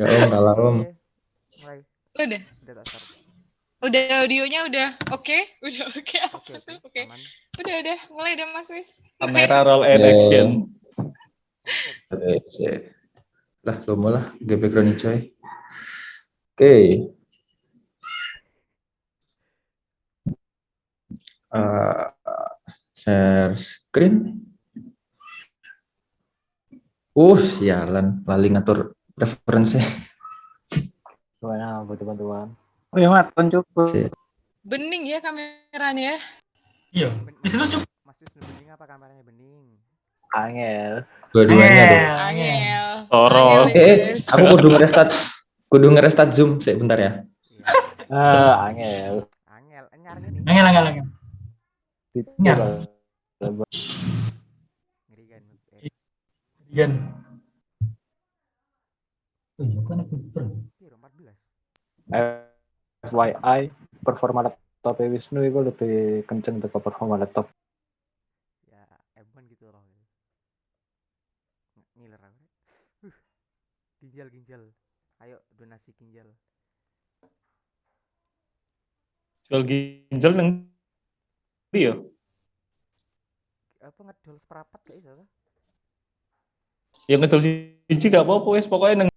Ya Om, kalah Om. Oke, mulai. Udah. Udah tak start. Udah audionya udah oke? Udah oke apa Oke, tuh? Oke. aman. Udah. Mulai deh Mas Wis. Kamera roll and Ya. action. Cek. Oke, cek. Lah, lomo lah, ge background coy. Oke. Share screen. Sialan, lali ngatur referensi. Gimana butuh bantuan? Oh ya Mat, coba. Bening ya kameranya. Iya. Wis lucu. Mas Wis bening apa kameranya bening? Angel. Dua-duanya dong. Angel. Toro. Aku kudu ngerestart Zoom sebentar ya. Angel. Angel, enyar gini. Angel. Nyar. Ngeri kan. Gan. Iya kan aku betul. Piro 14. FYI, performa laptop Wisnu itu lebih kenceng ke performa laptop. Ya, M1 gitu loh. Ngiler aku. Ginjal. Ayo donasi ginjal. Jual ginjal nang dia. Apa ngedol seperapat kayak gitu? Yang ngedol siji gak apa-apa wis pokoknya nang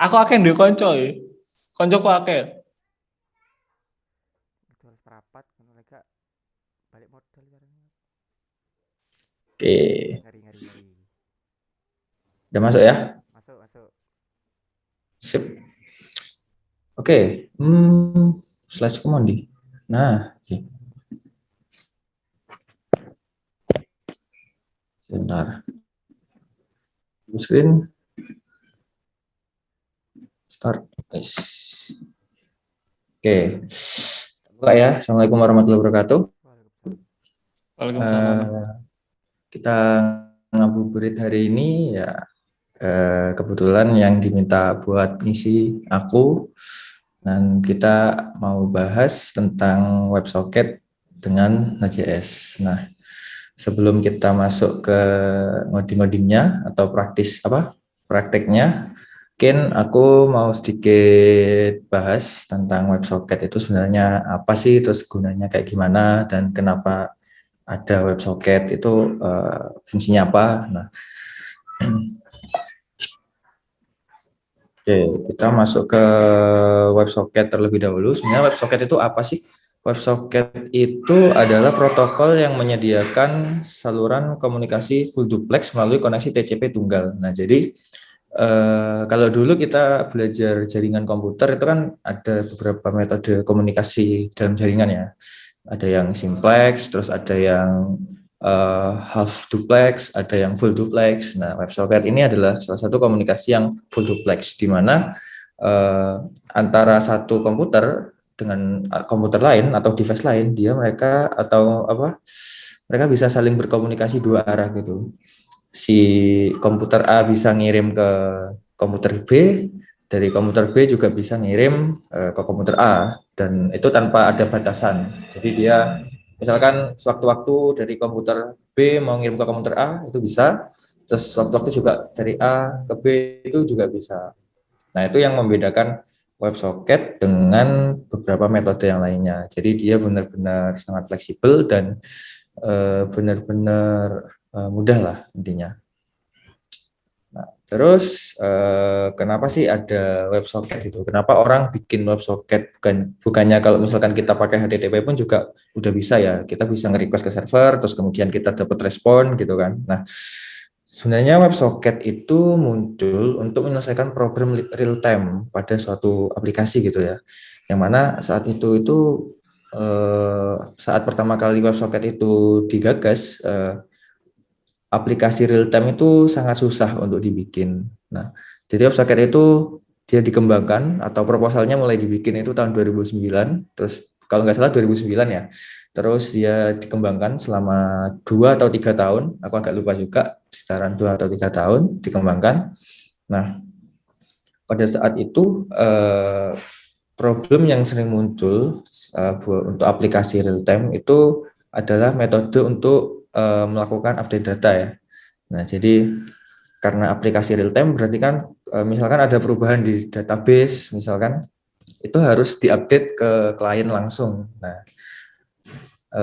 aku akeh ndek kanca ya. Kancaku akeh. Ngedol seperapat ngono mereka balik modal caranya. Oke. Ngeri. Udah masuk ya? Masuk. Sip. Oke. Slide di. Nah, oke. Sebentar. Screen. Start. Nice. Oke. Buka ya. Assalamualaikum warahmatullahi wabarakatuh. Waalaikumsalam. Kita ngabuburit hari ini ya kebetulan yang diminta buat ngisi aku, dan kita mau bahas tentang WebSocket dengan Node.js. Nah, sebelum kita masuk ke ngoding-ngodingnya atau prakteknya, mungkin aku mau sedikit bahas tentang WebSocket itu sebenarnya apa sih, terus gunanya kayak gimana, dan kenapa ada WebSocket itu fungsinya apa. Nah, oke, kita masuk ke WebSocket terlebih dahulu. Sebenarnya WebSocket itu apa sih? WebSocket itu adalah protokol yang menyediakan saluran komunikasi full duplex melalui koneksi TCP tunggal. Nah, jadi kalau dulu kita belajar jaringan komputer itu kan ada beberapa metode komunikasi dalam jaringan ya. Ada yang simplex, terus ada yang half duplex, ada yang full duplex. Nah, WebSocket ini adalah salah satu komunikasi yang full duplex, di mana antara satu komputer dengan komputer lain atau device lain, mereka bisa saling berkomunikasi dua arah gitu. Si komputer A bisa ngirim ke komputer B, dari komputer B juga bisa ngirim ke komputer A, dan itu tanpa ada batasan. Jadi dia misalkan sewaktu-waktu dari komputer B mau ngirim ke komputer A itu bisa, terus waktu-waktu juga dari A ke B itu juga bisa. Nah, itu yang membedakan WebSocket dengan beberapa metode yang lainnya. Jadi dia benar-benar sangat fleksibel dan benar-benar mudah lah intinya. Terus kenapa sih ada WebSocket itu? Kenapa orang bikin WebSocket? Bukannya kalau misalkan kita pakai HTTP pun juga udah bisa ya. Kita bisa nge-request ke server, terus kemudian kita dapat respon gitu kan. Nah, sebenarnya WebSocket itu muncul untuk menyelesaikan problem real time pada suatu aplikasi gitu ya. Yang mana saat itu saat pertama kali WebSocket itu digagas, aplikasi real time itu sangat susah untuk dibikin. Nah, jadi WebSocket itu dia dikembangkan atau proposalnya mulai dibikin itu tahun 2009, terus kalau nggak salah 2009 ya. Terus dia dikembangkan selama 2 atau 3 tahun, aku agak lupa juga, sekitaran 2 atau 3 tahun dikembangkan. Nah, pada saat itu problem yang sering muncul untuk aplikasi real time itu adalah metode untuk melakukan update data ya. Nah, jadi karena aplikasi real time berarti kan misalkan ada perubahan di database misalkan itu harus diupdate ke klien langsung. Nah,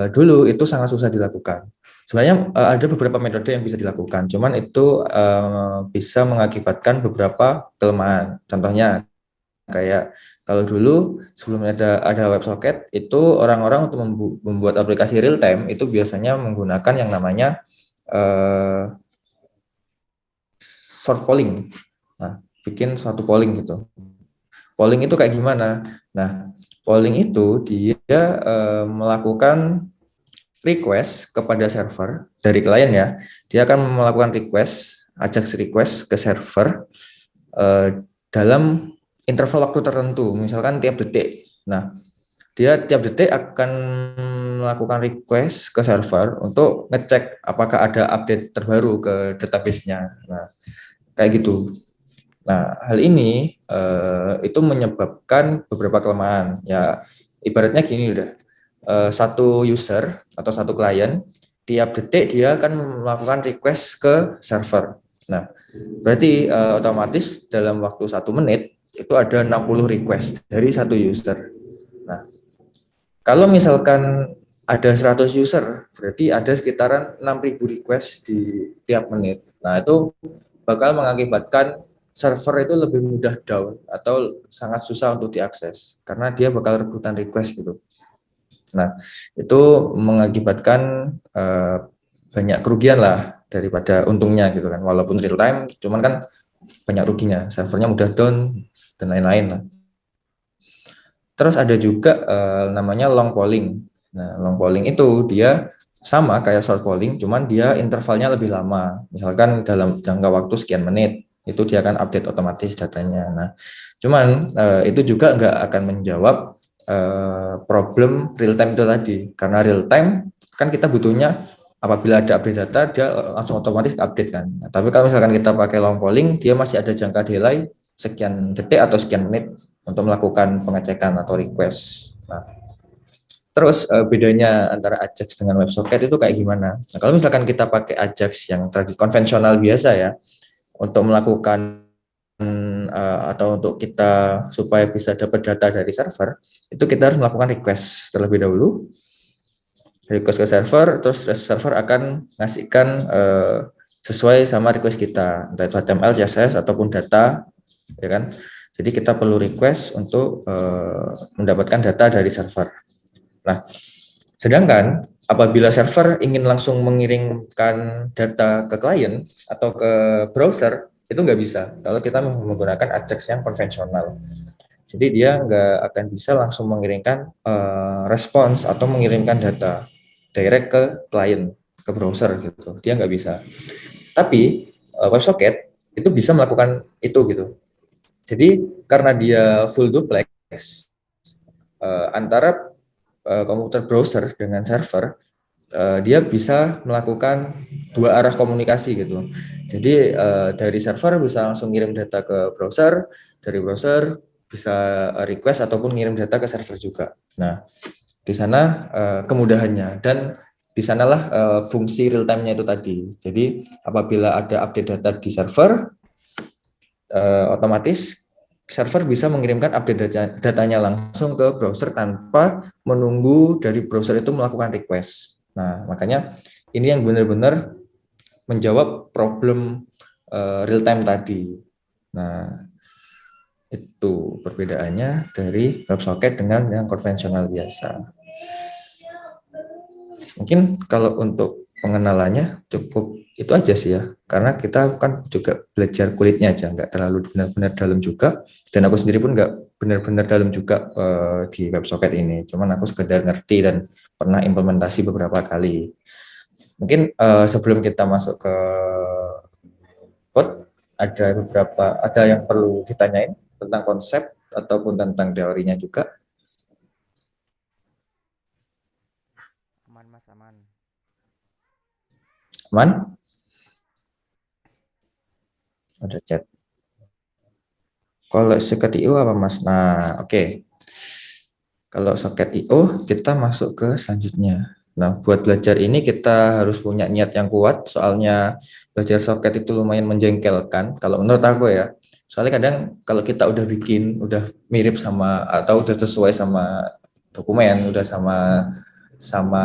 dulu itu sangat susah dilakukan. Sebenarnya ada beberapa metode yang bisa dilakukan, cuman itu bisa mengakibatkan beberapa kelemahan. Contohnya kayak kalau dulu sebelum ada WebSocket itu orang-orang untuk membuat aplikasi real time itu biasanya menggunakan yang namanya short polling. Nah, bikin suatu polling gitu. Polling itu kayak gimana? Nah, polling itu dia melakukan request kepada server dari klien ya. Dia akan melakukan request, Ajax request ke server dalam interval waktu tertentu, misalkan tiap detik. Nah, dia tiap detik akan melakukan request ke server untuk ngecek apakah ada update terbaru ke database-nya. Nah, kayak gitu. Nah, hal ini itu menyebabkan beberapa kelemahan. Ya, ibaratnya gini udah. Satu user atau satu klien tiap detik dia akan melakukan request ke server. Nah, berarti otomatis dalam waktu 1 menit itu ada 60 request dari satu user. Nah, kalau misalkan ada 100 user, berarti ada sekitaran 6.000 request di tiap menit. Nah, itu bakal mengakibatkan server itu lebih mudah down atau sangat susah untuk diakses karena dia bakal rebutan request gitu. Nah, itu mengakibatkan banyak kerugian lah daripada untungnya gitu kan. Walaupun real time, cuman kan banyak ruginya. Servernya mudah down dan lain-lain lah. Terus ada juga namanya long polling. Nah, long polling itu dia sama kayak short polling, cuman dia intervalnya lebih lama. Misalkan dalam jangka waktu sekian menit, itu dia akan update otomatis datanya. Nah, cuman itu juga nggak akan menjawab problem real time itu tadi. Karena real time kan kita butuhnya apabila ada update data, dia langsung otomatis update kan. Nah, tapi kalau misalkan kita pakai long polling, dia masih ada jangka delay sekian detik atau sekian menit untuk melakukan pengecekan atau request. Nah, terus bedanya antara Ajax dengan WebSocket itu kayak gimana? Nah, kalau misalkan kita pakai Ajax yang konvensional biasa ya, untuk melakukan atau untuk kita supaya bisa dapat data dari server, itu kita harus melakukan request terlebih dahulu. Request ke server, terus server akan ngasihkan sesuai sama request kita, entah itu HTML, CSS ataupun data, ya kan? Jadi kita perlu request untuk mendapatkan data dari server. Nah, sedangkan apabila server ingin langsung mengirimkan data ke klien atau ke browser, itu nggak bisa kalau kita menggunakan Ajax yang konvensional. Jadi dia nggak akan bisa langsung mengirimkan respons atau mengirimkan data direct ke klien, ke browser gitu. Dia nggak bisa. Tapi WebSocket itu bisa melakukan itu gitu. Jadi karena dia full duplex antara komputer browser dengan server, dia bisa melakukan dua arah komunikasi gitu. Jadi dari server bisa langsung ngirim data ke browser, dari browser bisa request ataupun ngirim data ke server juga. Nah, di sana kemudahannya dan di sanalah fungsi real time-nya itu tadi. Jadi apabila ada update data di server, otomatis server bisa mengirimkan update datanya langsung ke browser tanpa menunggu dari browser itu melakukan request. Nah, makanya ini yang benar-benar menjawab problem real time tadi. Nah, itu perbedaannya dari WebSocket dengan yang konvensional biasa. Mungkin kalau untuk pengenalannya cukup itu aja sih ya, karena kita kan juga belajar kulitnya aja, nggak terlalu benar-benar dalam juga, dan aku sendiri pun nggak benar-benar dalam juga di WebSocket ini, cuman aku sekedar ngerti dan pernah implementasi beberapa kali. Mungkin sebelum kita masuk ke code, ada yang perlu ditanyain tentang konsep ataupun tentang teorinya juga. Aman mas, aman. Aman? Ada chat. Kalau soket IO apa mas? Nah, oke. Kalau soket IO kita masuk ke selanjutnya. Nah, buat belajar ini kita harus punya niat yang kuat, soalnya belajar soket itu lumayan menjengkelkan, kalau menurut aku ya. Soalnya kadang kalau kita udah bikin, udah mirip sama, atau udah sesuai sama dokumen, udah sama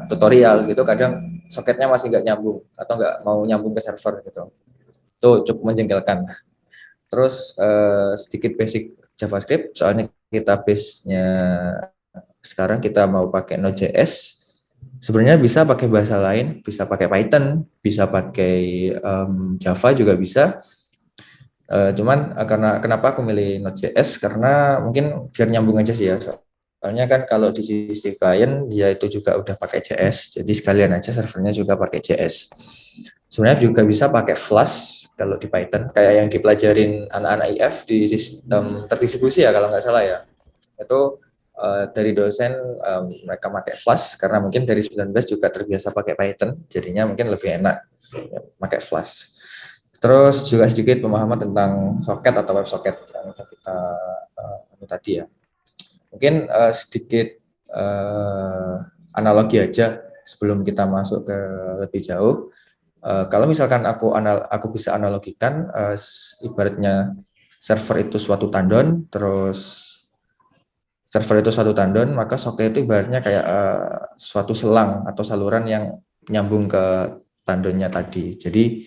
tutorial gitu, kadang soketnya masih nggak nyambung, atau nggak mau nyambung ke server gitu. Itu cukup menjengkelkan. Terus sedikit basic JavaScript, soalnya kita base-nya sekarang kita mau pakai Node.js. Sebenarnya bisa pakai bahasa lain, bisa pakai Python, bisa pakai Java juga bisa. Cuman karena kenapa aku milih Node.js, karena mungkin biar nyambung aja sih ya. Soalnya kan kalau di sisi klien dia itu juga udah pakai JS, jadi sekalian aja servernya juga pakai JS. Sebenarnya juga bisa pakai Flash kalau di Python, kayak yang dipelajarin anak-anak IF di sistem terdistribusi ya kalau nggak salah ya. Itu dari dosen mereka pakai Flash karena mungkin dari 19 juga terbiasa pakai Python, jadinya mungkin lebih enak ya, pakai Flash. Terus juga sedikit pemahaman tentang soket atau WebSocket yang udah kita tadi ya. Mungkin sedikit analogi aja sebelum kita masuk ke lebih jauh. Kalau misalkan aku bisa analogikan, ibaratnya server itu suatu tandon, terus server itu suatu tandon, maka soket itu ibaratnya kayak suatu selang atau saluran yang nyambung ke tandonnya tadi. Jadi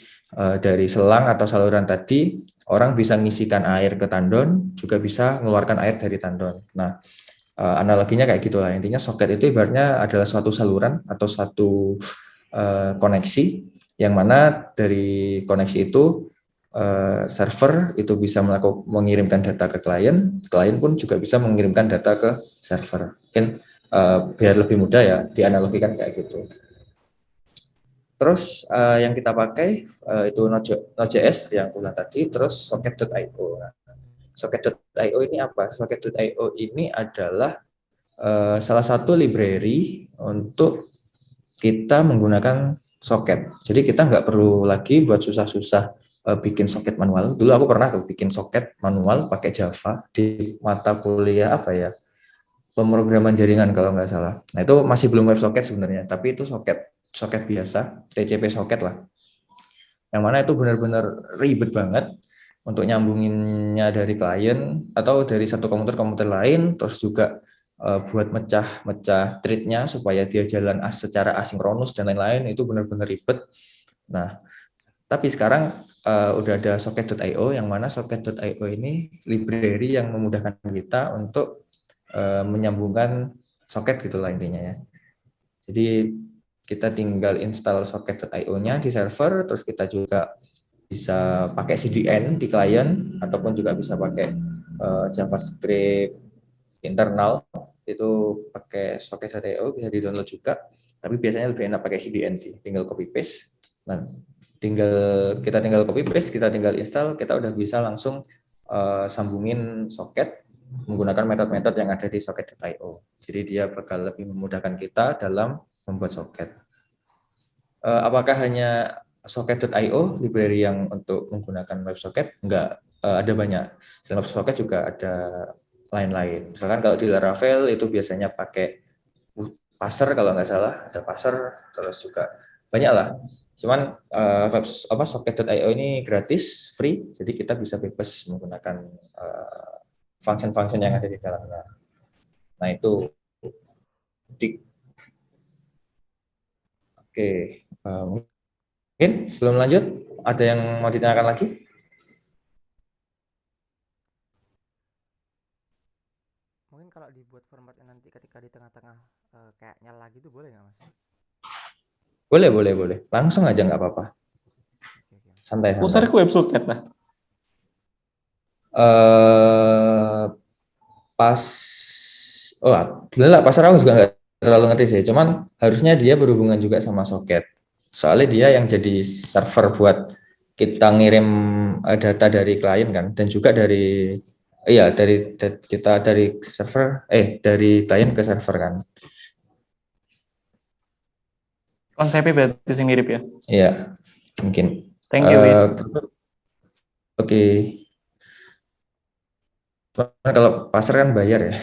dari selang atau saluran tadi, orang bisa ngisikan air ke tandon, juga bisa mengeluarkan air dari tandon. Nah, analoginya kayak gitulah. Intinya soket itu ibaratnya adalah suatu saluran atau satu koneksi, yang mana dari koneksi itu server itu bisa mengirimkan data ke klien, klien pun juga bisa mengirimkan data ke server. Mungkin biar lebih mudah ya dianalogikan kayak gitu. Terus yang kita pakai itu Node.js yang aku bilang tadi, terus socket.io. Nah, socket.io ini apa? Socket.io ini adalah salah satu library untuk kita menggunakan socket. Jadi kita nggak perlu lagi buat susah-susah bikin socket manual. Dulu aku pernah tuh bikin socket manual pakai Java di mata kuliah apa ya? Pemrograman jaringan kalau nggak salah. Nah, itu masih belum WebSocket sebenarnya, tapi itu socket biasa, TCP socket lah. Yang mana itu benar-benar ribet banget untuk nyambunginnya dari klien atau dari satu komputer lain, terus juga buat mecah thread-nya supaya dia jalan secara asinkronus dan lain-lain, itu benar-benar ribet. Nah, tapi sekarang udah ada socket.io, yang mana socket.io ini library yang memudahkan kita untuk menyambungkan socket gitulah intinya ya. Jadi kita tinggal install socket.io-nya di server, terus kita juga bisa pakai CDN di klien, ataupun juga bisa pakai JavaScript internal, itu pakai socket.io bisa di-download juga. Tapi biasanya lebih enak pakai CDN sih, tinggal copy paste. Nah, kita tinggal copy paste, kita tinggal install, kita udah bisa langsung sambungin socket menggunakan metode-metode yang ada di socket.io. Jadi dia bakal lebih memudahkan kita dalam membuat socket. Apakah hanya socket.io library yang untuk menggunakan WebSocket? Enggak, ada banyak. Selain WebSocket juga ada lain-lain. Misalkan kalau di Laravel itu biasanya pakai parser kalau nggak salah, ada parser, terus juga banyak lah. Cuman socket.io ini gratis, free, jadi kita bisa bebas menggunakan function-function yang ada di dalamnya. Nah, itu Oke, mungkin sebelum lanjut ada yang mau ditanyakan lagi? Mungkin kalau dibuat formatnya nanti ketika di tengah-tengah kayak nyala gitu boleh nggak Mas? Boleh. Langsung aja nggak apa-apa. Oke. Santai. Usar ke WebSocket lah. Sebenarnya pasar aku juga nggak terlalu ngerti sih. Cuman harusnya dia berhubungan juga sama socket. Soalnya dia yang jadi server buat kita ngirim data dari klien kan, dan juga dari dari klien ke server kan. Konsepnya berarti sih mirip ya. Iya, mungkin. Thank you, Wis. Oke. Cuman kalau pasar kan bayar ya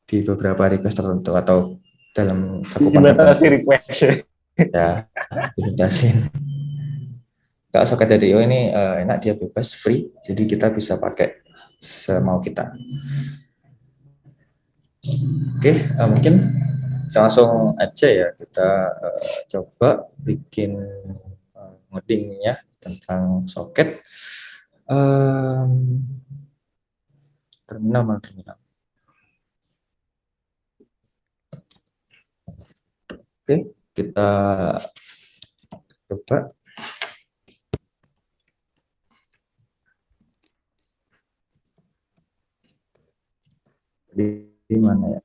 di beberapa request tertentu, atau dalam cakupan Dibatasi tertentu. request ya. Ya, dibatasin. Kalau soket dari IO ini enak, dia bebas, free, jadi kita bisa pakai semau kita. Oke, mungkin langsung aja ya kita coba bikin ngodingnya tentang soket. Terminal mana terminal? Oke, kita coba. Di mana ya?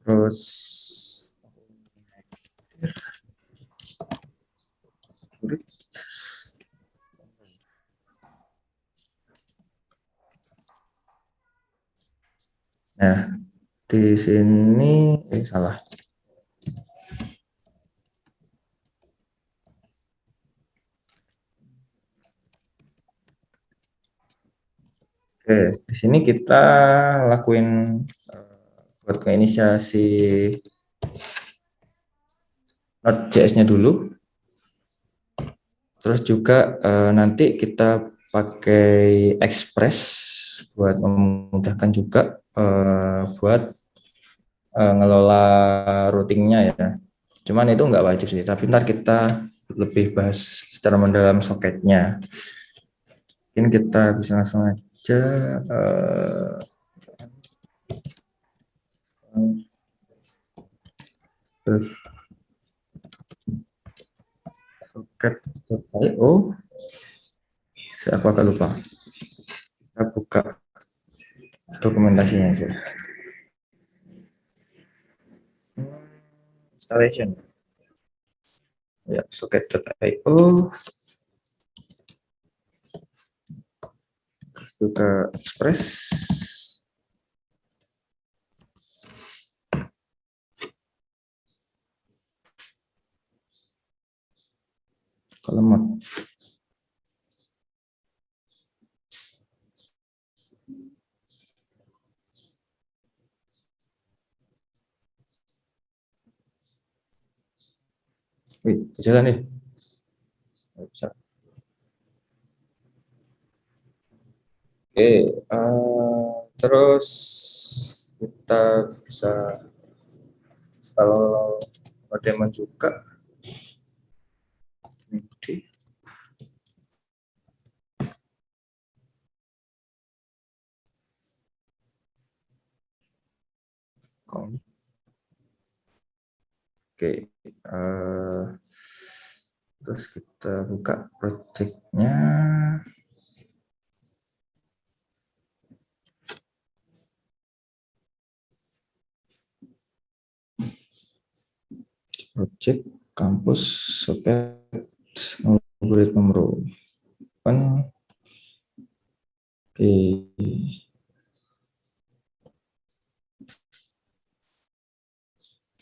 Terus nah, di sini salah. Oke, di sini kita lakuin buat inisiasi Node.js-nya dulu. Terus juga nanti kita pakai Express buat memudahkan juga buat ngelola routingnya ya. Cuman itu nggak wajib sih, tapi ntar kita lebih bahas secara mendalam soketnya. Mungkin kita bisa langsung aja terus soket.io. Aku agak lupa. Kita buka dokumentasinya aja. Installation. Ya, soket.io. Juga Express. Kalamat. Wih, jalan nih. Bisa. Oke, terus kita bisa install modem juga. Oke. Oke, terus kita buka project-nya. Project kampus soket algoritma open. Oke.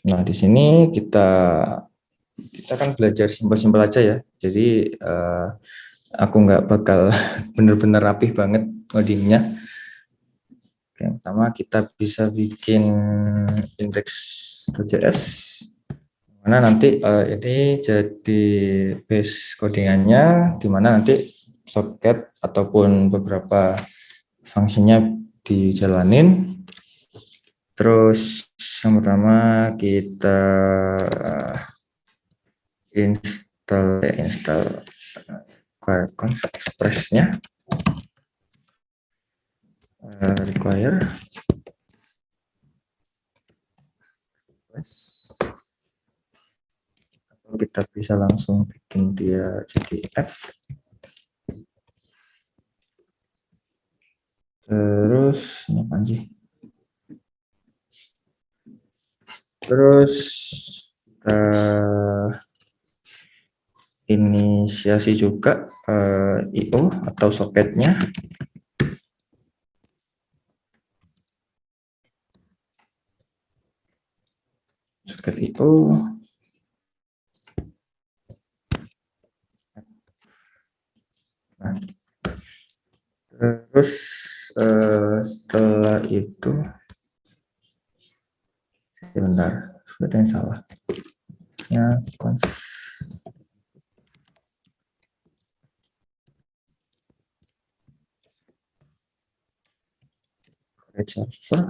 Nah, di sini kita kan belajar simpel-simpel aja ya. Jadi aku nggak bakal bener-bener rapih banget ngodingnya. Yang pertama kita bisa bikin index.js, mana nanti ini jadi base codingannya, di mana nanti soket ataupun beberapa fungsinya dijalanin. Terus yang pertama kita install Express-nya, require atau kita bisa langsung bikin dia jadi app. Terus ini apa sih? Terus kita inisiasi juga IO atau soketnya. Soket IO. Nah, terus Setelah itu, sebentar, sudah ada yang salah. Ya, server.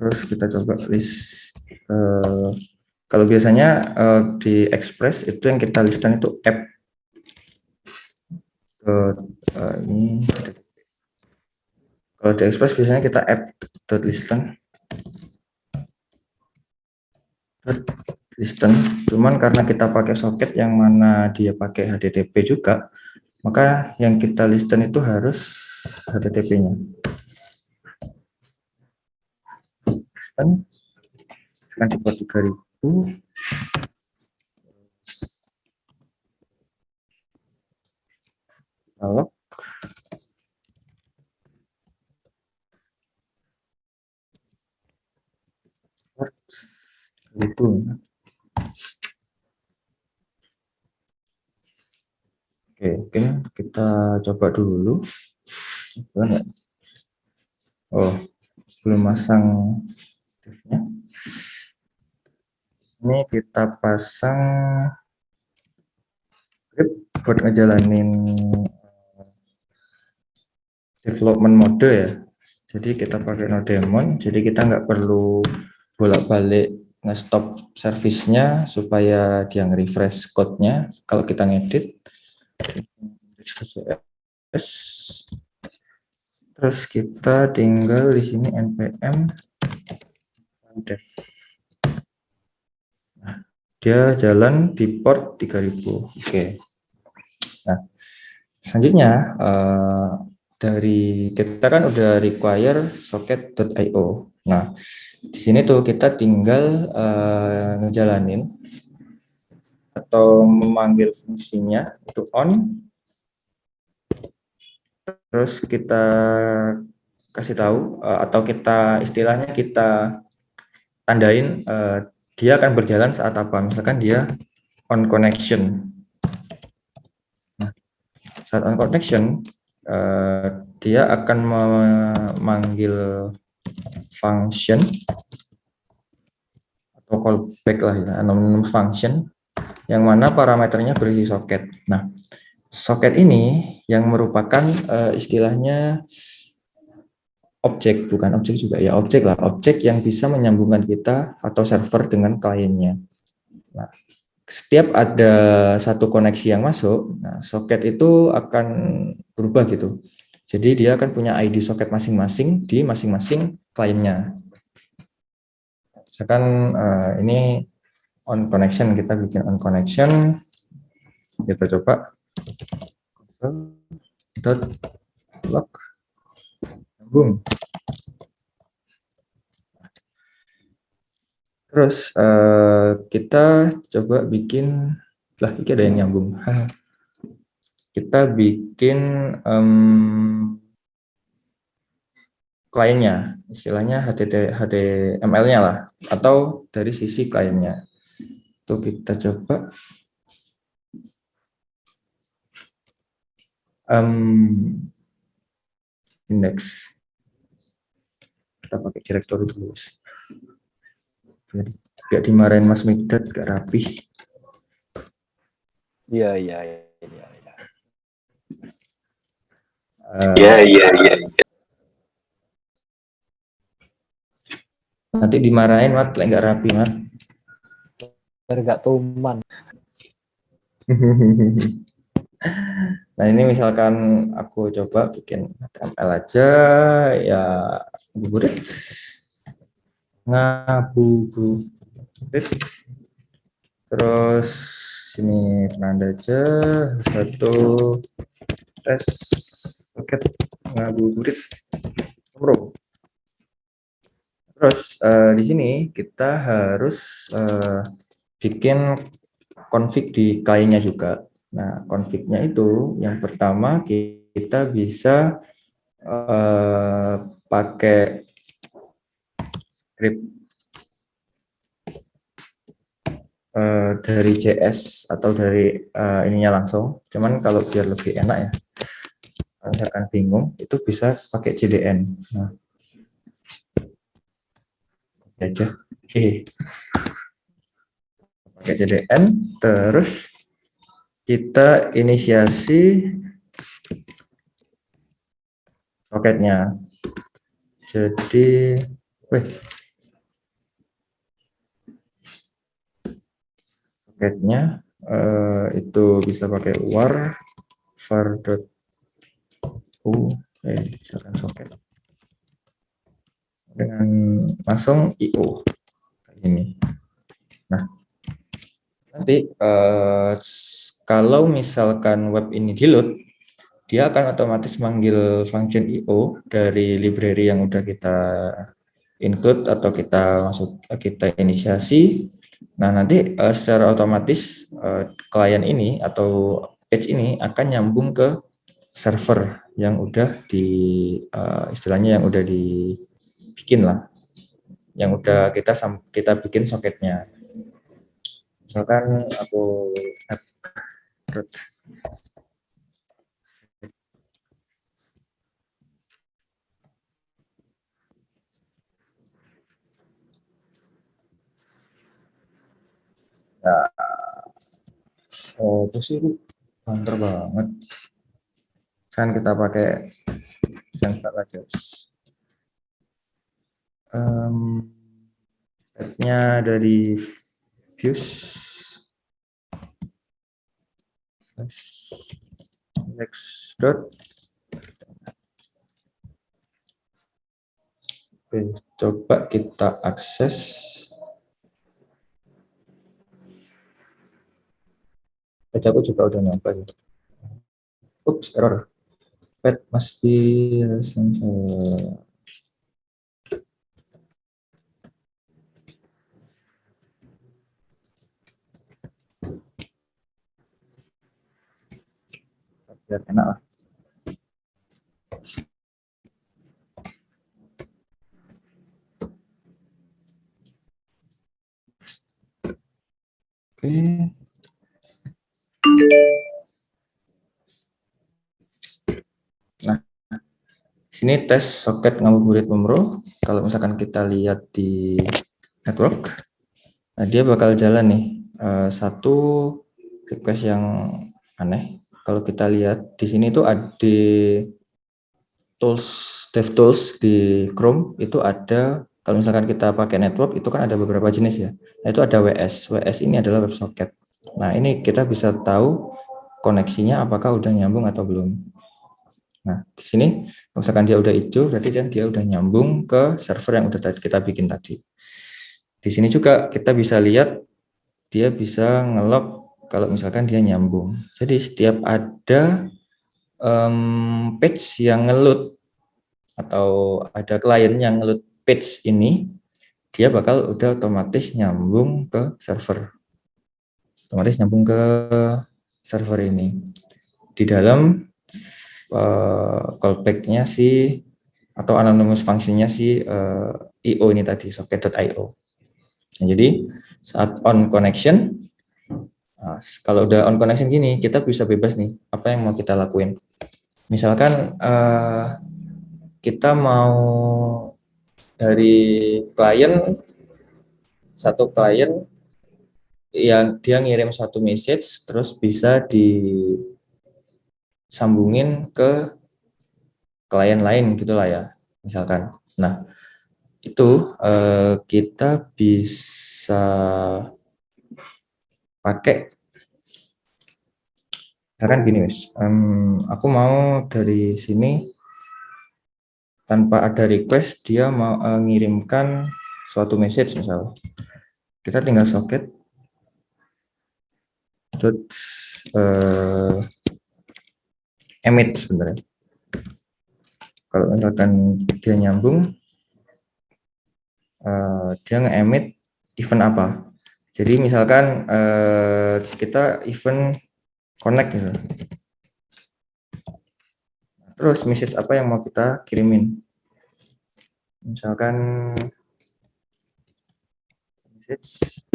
Terus kita coba list. Kalau biasanya di Express itu yang kita listan itu app. Ini kalau di Express biasanya kita app.listen. Cuman karena kita pakai soket yang mana dia pakai HTTP juga, maka yang kita listen itu harus HTTP-nya. Listen akan dibuat 3000. Kalau itu oke, mungkin kita coba dulu. Oh, belum masang div-nya. Ini kita pasang script buat ngejalanin development mode ya. Jadi kita pakai nodemon, jadi kita nggak perlu bolak-balik nge-stop service-nya supaya dia nge-refresh code-nya kalau kita ngedit. Terus kita tinggal di sini npm dev. Nah, dia jalan di port 3000. Oke. Nah, selanjutnya dari kita kan udah require socket.io. Nah, di sini tuh kita tinggal ngejalanin atau memanggil fungsinya itu on. Terus kita kasih tahu atau kita istilahnya kita tandain dia akan berjalan saat apa. Misalkan dia on connection. Nah, saat on connection dia akan memanggil function atau callback lah ya, anonym function yang mana parameternya berisi soket. Nah, soket ini yang merupakan istilahnya objek, bukan objek juga ya, objek lah, objek yang bisa menyambungkan kita atau server dengan kliennya. Nah, setiap ada satu koneksi yang masuk, nah soket itu akan berubah gitu. Jadi dia akan punya ID soket masing-masing di masing-masing kliennya. Misalkan ini on connection, kita bikin on connection, kita coba log nyambung. Terus kita coba bikin lah, ini ada yang nyambung. Kita bikin kliennya, istilahnya HTML-nya lah, atau dari sisi kliennya. Itu kita coba index. Kita pakai directory dulu. Jadi gak dimarahin Mas Migdad, gak rapi. Iya. Nanti dimarahin Mat, gak rapi Mat. Biar gak tuman. Nah ini misalkan aku coba bikin HTML aja ya, ngabuburit. Terus sini penanda aja satu tes soket ngabuburit. Terus di sini kita harus bikin config di kliennya juga. Nah, config-nya itu yang pertama kita bisa pakai script dari JS atau dari ininya langsung. Cuman kalau biar lebih enak ya, kalau misalkan bingung itu bisa pakai JDN. Nah, aja. Pakai JDN, terus kita inisiasi soketnya. Jadi, soketnya itu bisa pakai var misalkan soket dengan langsung IO kayak gini. Nah, nanti kalau misalkan web ini di load, dia akan otomatis manggil function IO dari library yang udah kita include atau kita inisiasi. Nah, nanti secara otomatis klien ini atau page ini akan nyambung ke server yang udah istilahnya yang udah dibikin lah, yang udah kita bikin soketnya. Misalkan aku itu sih banter banget. Kan kita pakai sensor aja. Setnya dari Fuse next dot. Oke, coba kita akses. Aku juga udah nyoba sih. Oops, error. Pet must be sensor. Biar enak lah. Oke. Nah, sini tes soket ngabuburit Mumro. Kalau misalkan kita lihat di network, nah dia bakal jalan nih satu request yang aneh. Kalau kita lihat di sini tuh ada DevTools di Chrome itu ada. Kalau misalkan kita pakai network itu kan ada beberapa jenis ya. Nah, itu ada WS. WS ini adalah WebSocket. Nah, ini kita bisa tahu koneksinya apakah udah nyambung atau belum. Nah, di sini misalkan dia udah hijau, berarti dia udah nyambung ke server yang udah kita bikin tadi. Di sini juga kita bisa lihat dia bisa ngelog kalau misalkan dia nyambung. Jadi setiap ada page yang ngeload atau ada klien yang ngeload page ini, dia bakal udah otomatis nyambung ke server. Otomatis nyambung ke server ini. Di dalam callback-nya si atau anonymous function-nya si IO ini tadi, socket.io. Nah, jadi saat on connection, nah, kalau udah on connection gini, kita bisa bebas nih, apa yang mau kita lakuin. Misalkan kita mau dari satu klien yang dia ngirim satu message terus bisa disambungin ke klien lain gitulah ya misalkan. Nah itu kita bisa pakai misalkan gini Mas, aku mau dari sini tanpa ada request dia mau ngirimkan suatu message misal, kita tinggal socket emit sebenarnya. Kalau misalkan dia nyambung, dia nge-emit event apa. Jadi misalkan kita event connect gitu. Terus message apa yang mau kita kirimin? Misalkan message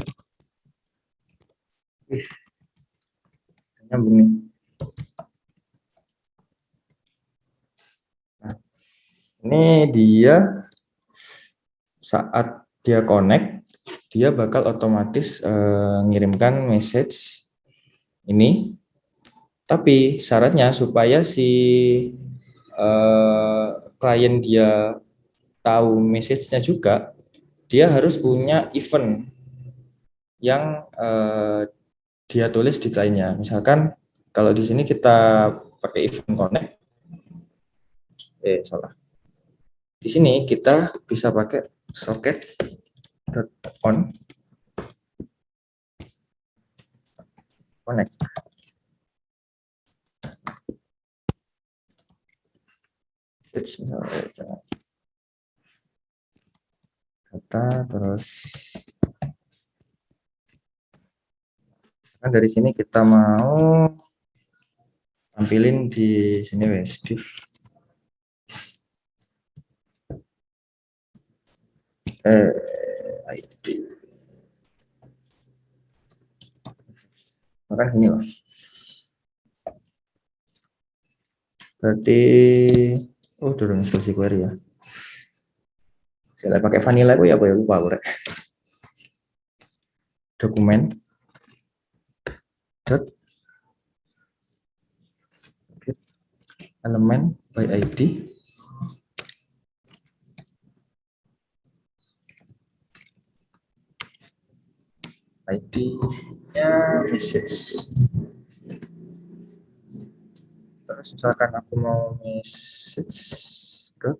Nyambung nih. Nah, ini dia saat dia connect, dia bakal otomatis ngirimkan message ini. Tapi syaratnya supaya si klien dia tahu message-nya juga, dia harus punya event yang dia tulis di kliennya. Misalkan kalau di sini kita pakai event connect, salah. Di sini kita bisa pakai socket.on connect. Misalnya data terus dari sini kita mau tampilin di sini wes div ID. Maka ini loh. Berarti udah selesai query ya. Saya pakai vanilla aku ya, lupa aku. Dokumen dot elemen by ID ID-nya message. Terus misalkan aku mau message dot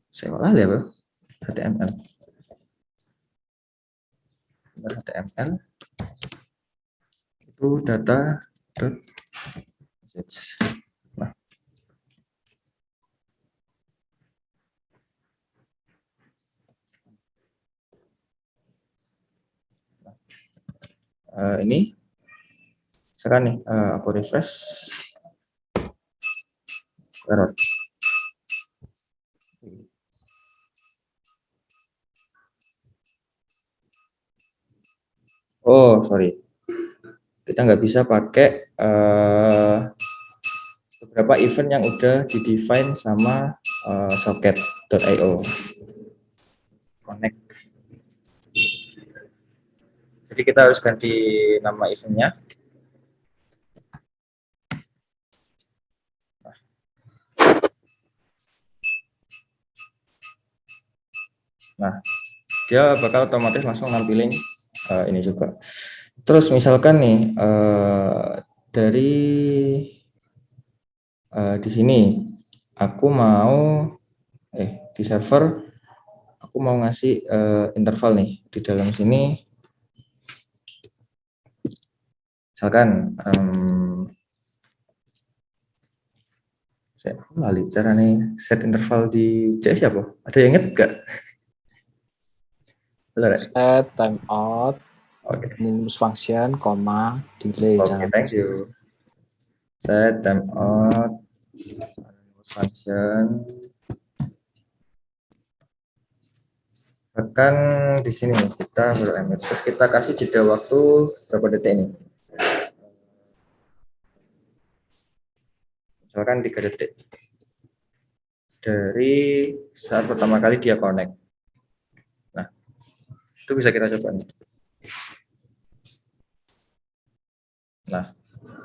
saya olah ya, Bro. HTML. HTML itu data dot message. Nah, ini sekarang nih aku refresh, error. Oh sorry, kita nggak bisa pakai beberapa event yang udah di define sama socket.io connect. Jadi kita harus ganti nama eventnya. Nah, dia bakal otomatis langsung nampilin ini juga. Terus misalkan nih dari di sini aku mau di server aku mau ngasih interval nih di dalam sini. Misalkan saya lali cara nih set interval di CS apa? Ada yang inget nggak? Set timeout, Oke. minus function, koma, delay. Oke, thank you. Set timeout, minus function. Bahkan di sini kita beремit. Terus kita kasih jeda waktu berapa detik ini? Misalkan 3 detik. Dari saat pertama kali dia connect. Nah, itu bisa kita coba nih. Nah,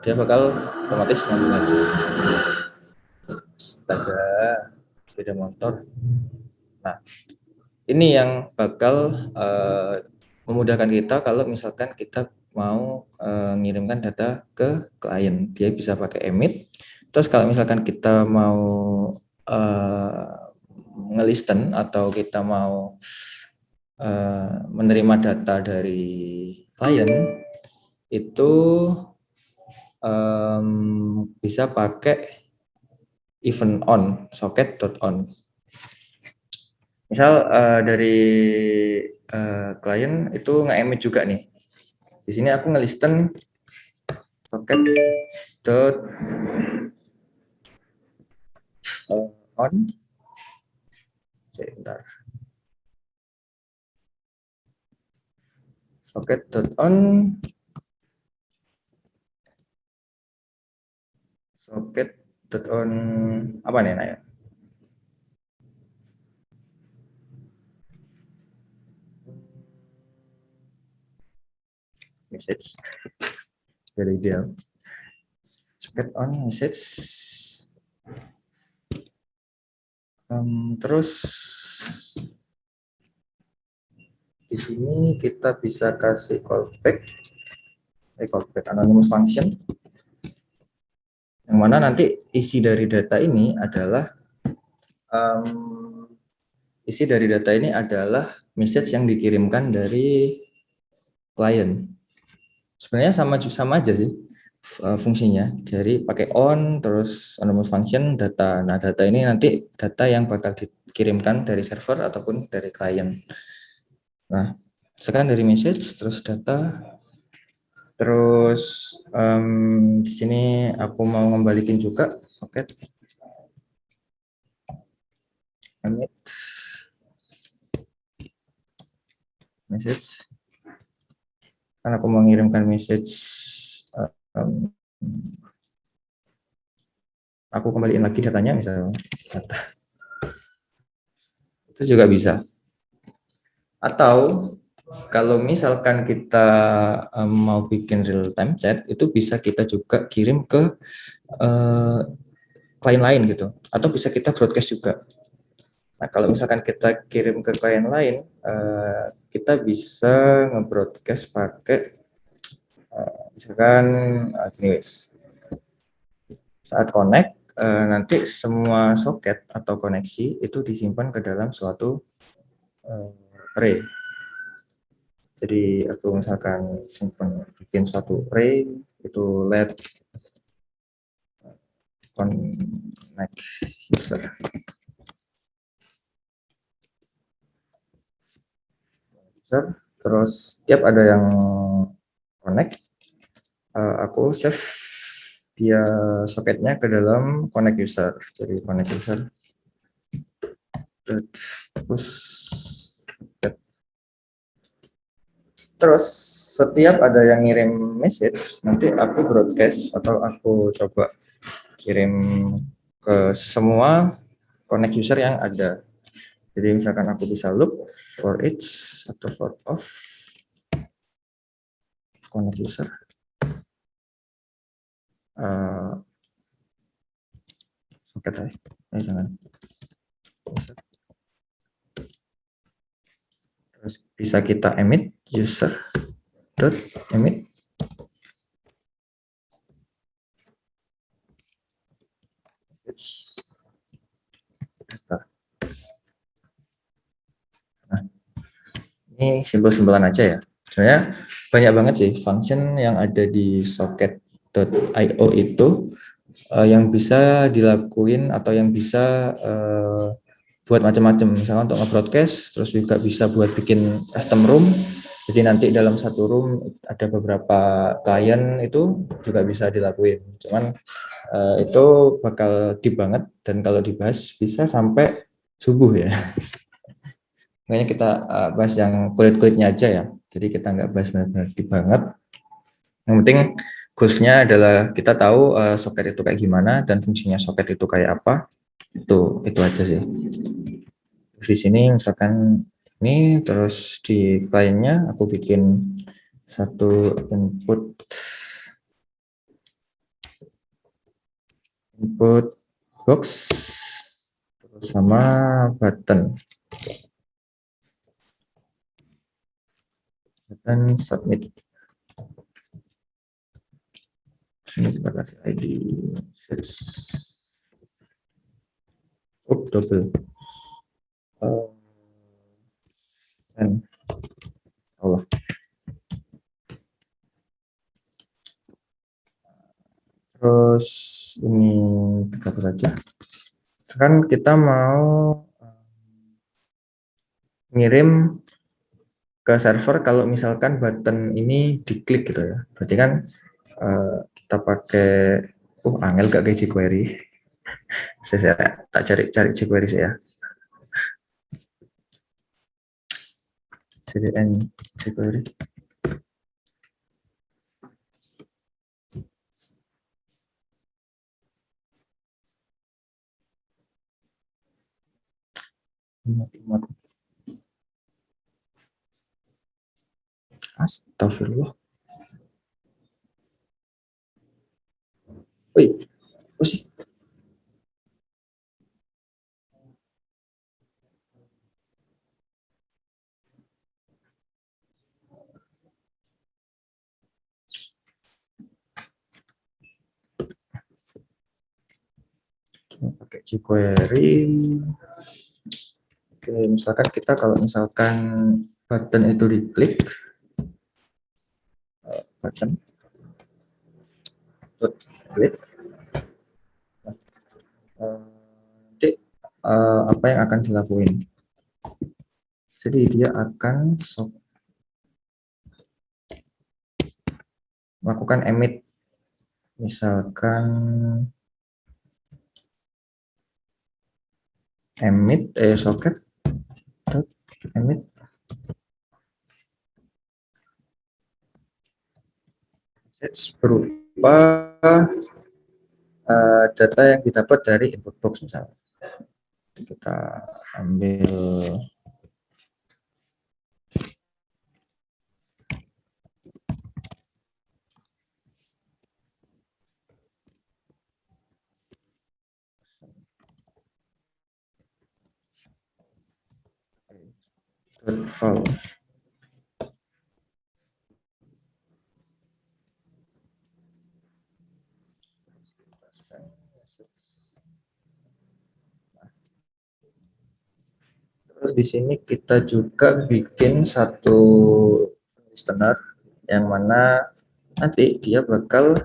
dia bakal otomatis nyambung lagi. Astaga, beda motor. Nah, ini yang bakal memudahkan kita kalau misalkan kita mau ngirimkan data ke klien. Dia bisa pakai emit. Terus kalau misalkan kita mau ngelisten atau kita mau menerima data dari klien itu bisa pakai event on socket.on. Misal dari klien itu nge-emit juga nih. Di sini aku ngelisten socket.on. Sebentar. socket.on socket.on apa nih Naya? Message very ideal. Socket on message. Terus di sini kita bisa kasih callback anonymous function, yang mana nanti isi dari data ini adalah message yang dikirimkan dari klien. Sebenarnya sama aja sih fungsinya. Jadi pakai on terus anonymous function data. Nah, data ini nanti data yang bakal dikirimkan dari server ataupun dari klien. Nah, sekarang dari message terus data. Terus di sini aku mau ngembalikin juga socket emit message. Karena aku mengirimkan message, aku kembaliin lagi datanya, misalnya data. Itu juga bisa. Atau kalau misalkan kita mau bikin real time chat, itu bisa kita juga kirim ke klien lain gitu, atau bisa kita broadcast juga. Nah, kalau misalkan kita kirim ke klien lain, kita bisa nge-broadcast pakai misalkan gini, saat connect nanti semua soket atau koneksi itu disimpan ke dalam suatu array. Jadi aku misalkan simpan bikin suatu array itu let connect user. Terus setiap ada yang connect, aku save dia soketnya ke dalam connect user. Jadi connect user terus setiap ada yang ngirim message, nanti aku broadcast atau aku coba kirim ke semua connect user yang ada. Jadi misalkan aku bisa loop for each atau for of connect user. Soket aja, jangan. Terus bisa kita emit user dot emit data. Nah, ini simbol-simbolan aja ya. Sebenarnya banyak banget sih function yang ada di socket.io itu yang bisa dilakuin atau yang bisa buat macam-macam. Misalnya untuk nge-broadcast, terus juga bisa buat bikin custom room. Jadi nanti dalam satu room ada beberapa klien, itu juga bisa dilakuin. Cuman itu bakal deep banget, dan kalau dibahas bisa sampai subuh ya. Makanya kita bahas yang kulit-kulitnya aja ya. Jadi kita nggak bahas benar-benar deep banget. Yang penting goals-nya adalah kita tahu soket itu kayak gimana dan fungsinya soket itu kayak apa. Itu aja sih. Di sini misalkan ini, terus di kliennya aku bikin satu input box terus sama button submit. Sini kita kasih ID double Allah. Terus ini kita hapus saja. Sekarang kita mau ngirim ke server kalau misalkan button ini diklik gitu ya. Berarti kan kita pakai angel gak kayak jQuery. Saya tak cari jQuery saya. CDN jQuery. Imut. Astagfirullah. Wih, apa sih? Coba pakai jQuery. Oke, misalkan kita kalau misalkan button itu diklik, button, klik, nanti apa yang akan dilakuin? Jadi dia akan melakukan emit, misalkan emit socket emit berupa data yang didapat dari input box misalnya. Kita ambil file. Terus di sini kita juga bikin satu listener yang mana nanti dia bakal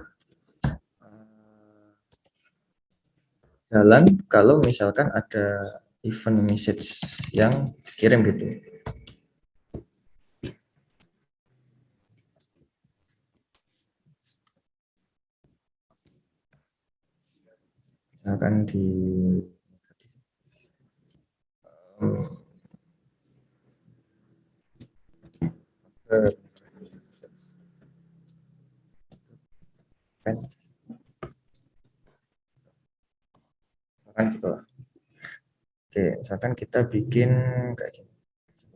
jalan kalau misalkan ada event message yang kirim gitu. Misalkan di misalkan gitu lah. Oke, misalkan kita bikin kayak gini.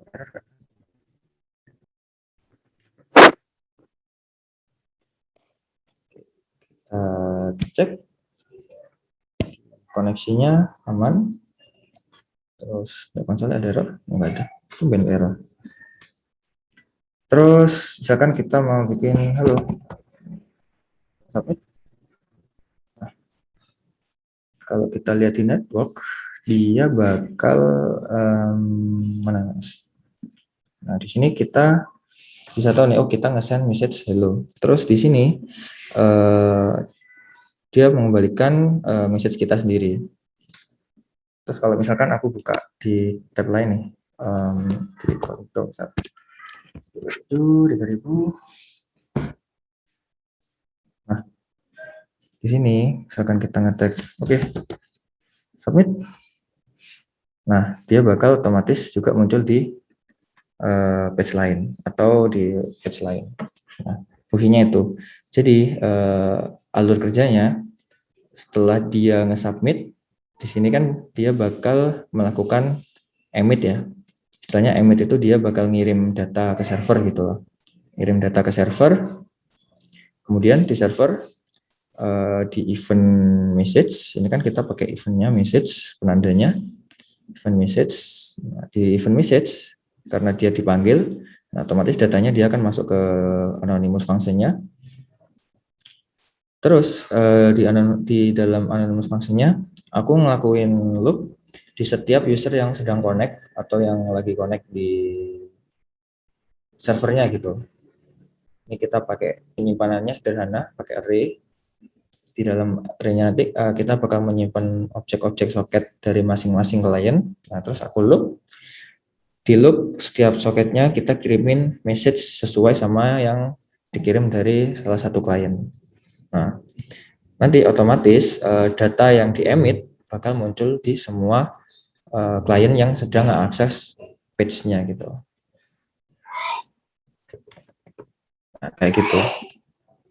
Kita cek koneksinya aman. Terus konsol ada error? Enggak ada. Itu band error. Terus misalkan kita mau bikin halo. Submit. Nah, kalau kita lihat di network, dia bakal mana? Nah, di sini kita bisa tahu nih, oh kita nge-send message hello. Terus di sini dia mengembalikan message kita sendiri. Terus kalau misalkan aku buka di tab lain nih, di konto misalkan 3000. Nah, di sini misalkan kita ngetik oke, submit. Nah, dia bakal otomatis juga muncul di page lain atau di page lain. Nah, fungsinya itu. Jadi alur kerjanya setelah dia nge-submit, di sini kan dia bakal melakukan emit ya. Istilahnya emit itu dia bakal ngirim data ke server gitu loh. Ngirim data ke server. Kemudian di server di event message, ini kan kita pakai eventnya message, penandanya event message. Nah, di event message karena dia dipanggil, nah, otomatis datanya dia akan masuk ke anonymous function-nya. Terus di dalam anonymous function-nya aku ngelakuin loop di setiap user yang sedang connect atau yang lagi connect di servernya gitu. Ini kita pakai penyimpanannya sederhana, pakai array. Di dalam array-nya nanti kita bakal menyimpan objek-objek soket dari masing-masing klien. Nah, terus aku loop. Di loop setiap soketnya kita kirimin message sesuai sama yang dikirim dari salah satu klien. Nah, nanti otomatis data yang di-emit bakal muncul di semua klien yang sedang akses page-nya gitu. Nah, kayak gitu.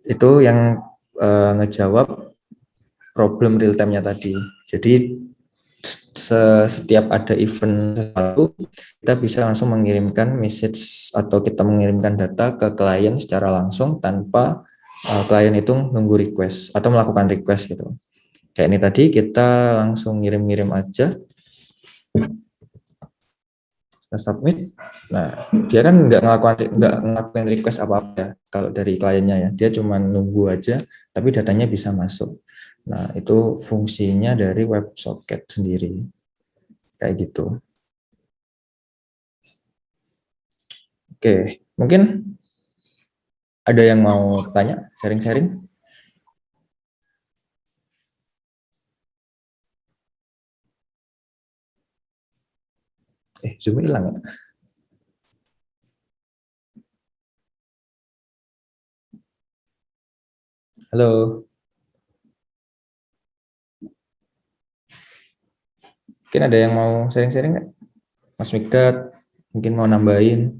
Itu yang ngejawab problem real time-nya tadi. Jadi setiap ada event sesuatu, kita bisa langsung mengirimkan message atau kita mengirimkan data ke klien secara langsung tanpa klien itu nunggu request atau melakukan request gitu. Kayak ini tadi kita langsung ngirim-ngirim aja, kita submit. Nah, dia kan nggak ngelakuin request apa-apa ya kalau dari kliennya ya. Dia cuma nunggu aja, tapi datanya bisa masuk. Nah, itu fungsinya dari WebSocket sendiri. Kayak gitu. Oke, mungkin ada yang mau tanya, sharing-sharing? Zoom hilang ya? Halo. Mungkin ada yang mau sharing-sharing nggak? Mas Mikdad, mungkin mau nambahin.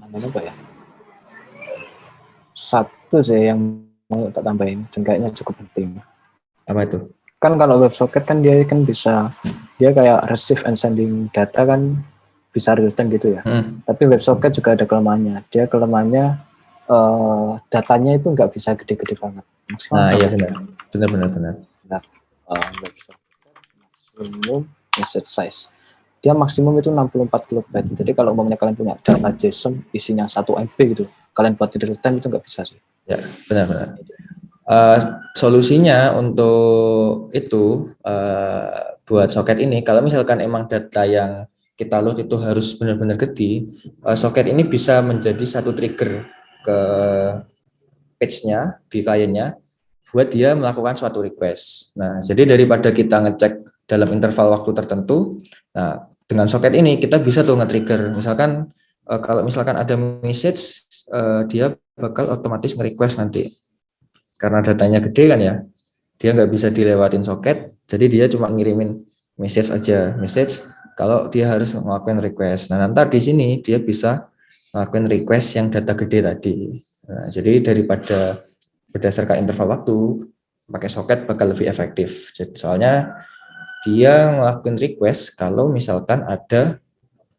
Namanya apa ya? Satu sih yang mau tak tambahin dan kayaknya cukup penting. Apa itu? Kan kalau WebSocket kan dia kan bisa, dia kayak receive and sending data kan bisa real time gitu ya. Tapi WebSocket juga ada kelemahannya. Dia kelemahannya datanya itu nggak bisa gede-gede banget. Maksimal Nah, iya berapa? benar. WebSocket maksimum message size. Dia maksimum itu 64 kilobyte. Jadi kalau umpamanya kalian punya data JSON isinya 1 MB gitu, kalian buat di real time itu nggak bisa sih. Ya, benar. Solusinya untuk itu buat soket ini, kalau misalkan emang data yang kita load itu harus benar-benar gede, soket ini bisa menjadi satu trigger ke page-nya di kliennya buat dia melakukan suatu request. Nah, jadi daripada kita ngecek dalam interval waktu tertentu, nah dengan soket ini kita bisa tuh nge-trigger. Misalkan kalau misalkan ada message, dia bakal otomatis nge-request nanti. Karena datanya gede kan ya, dia nggak bisa dilewatin soket, jadi dia cuma ngirimin message aja, message kalau dia harus ngelakuin request. Nah, nanti di sini dia bisa ngelakuin request yang data gede tadi. Nah, jadi daripada berdasarkan interval waktu, pakai soket bakal lebih efektif. Jadi, soalnya dia ngelakuin request kalau misalkan ada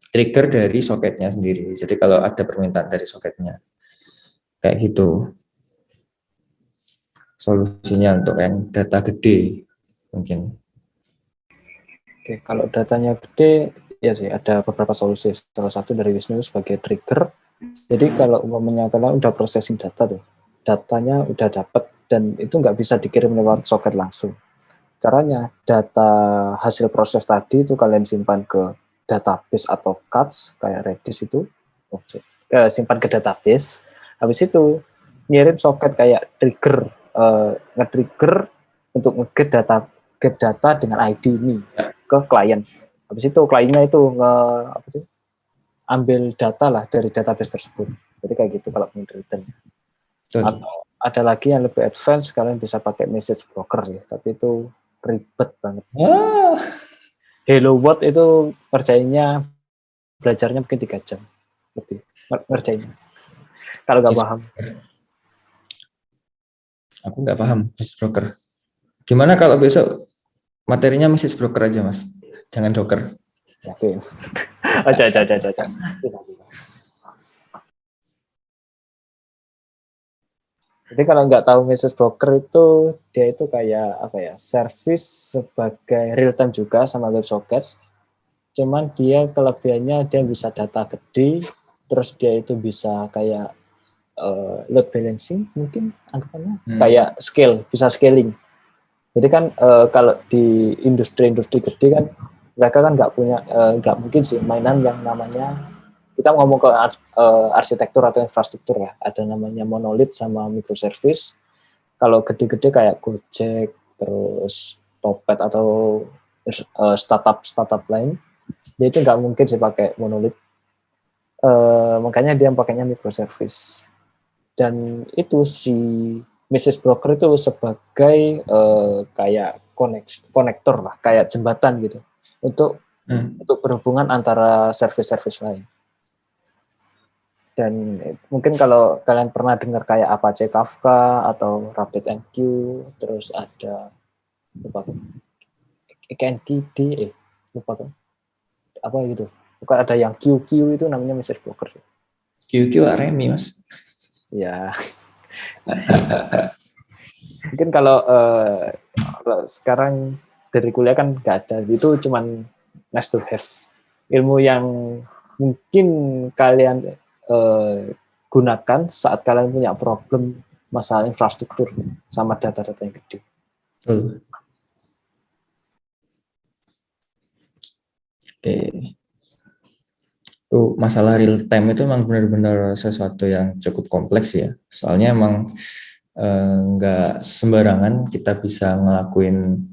trigger dari soketnya sendiri. Jadi kalau ada permintaan dari soketnya, kayak gitu. Solusinya untuk yang data gede mungkin. Oke, kalau datanya gede, ya sih ada beberapa solusi. Salah satu dari Wisnu sebagai trigger. Jadi kalau umpamanya kalian udah processing data tuh, datanya udah dapat dan itu nggak bisa dikirim lewat soket langsung. Caranya data hasil proses tadi itu kalian simpan ke database atau cards kayak Redis itu, simpan ke database. Habis itu ngirim soket kayak trigger, nge-trigger untuk nge-get data dengan ID ini ke klien. Habis itu kliennya itu ambil data lah dari database tersebut. Jadi kayak gitu kalau pengen return. Atau ada lagi yang lebih advance, kalian bisa pakai message broker ya, tapi itu ribet banget. Hello World itu ngerjainnya, belajarnya mungkin 3 jam lebih ngerjainnya. Kalau nggak paham. Aku nggak paham message broker. Gimana kalau besok materinya message broker aja, Mas? Jangan Docker. Yakin. Aja. Jadi kalau nggak tahu message broker itu, dia itu kayak apa ya, service sebagai real time juga sama WebSocket. Cuman dia kelebihannya dia bisa data gede, terus dia itu bisa kayak load balancing mungkin anggapannya, kayak scale, bisa scaling. Jadi kan kalau di industri-industri gede kan mereka kan nggak mungkin sih mainan yang namanya, kita ngomong ke arsitektur atau infrastruktur ya, ada namanya monolith sama microservice. Kalau gede-gede kayak Gojek, terus Topet atau startup lain, dia itu nggak mungkin sih pakai monolith. Makanya dia pakainya microservice. Dan itu si message broker itu sebagai kayak konektor lah, kayak jembatan gitu untuk berhubungan antara service-service lain. Dan mungkin kalau kalian pernah dengar kayak Apache Kafka atau RabbitMQ, terus ada lupa aku. KNKD lupa aku. Apa gitu. Bukan ada yang QQ itu namanya message broker sih. QQ Remi mas. Ya. Mungkin kalau sekarang dari kuliah kan nggak ada, itu cuman nice to have. Ilmu yang mungkin kalian gunakan saat kalian punya problem masalah infrastruktur sama data-data yang gede. Betul. Oke. Tuh, masalah real time itu memang benar-benar sesuatu yang cukup kompleks ya. Soalnya emang nggak sembarangan kita bisa ngelakuin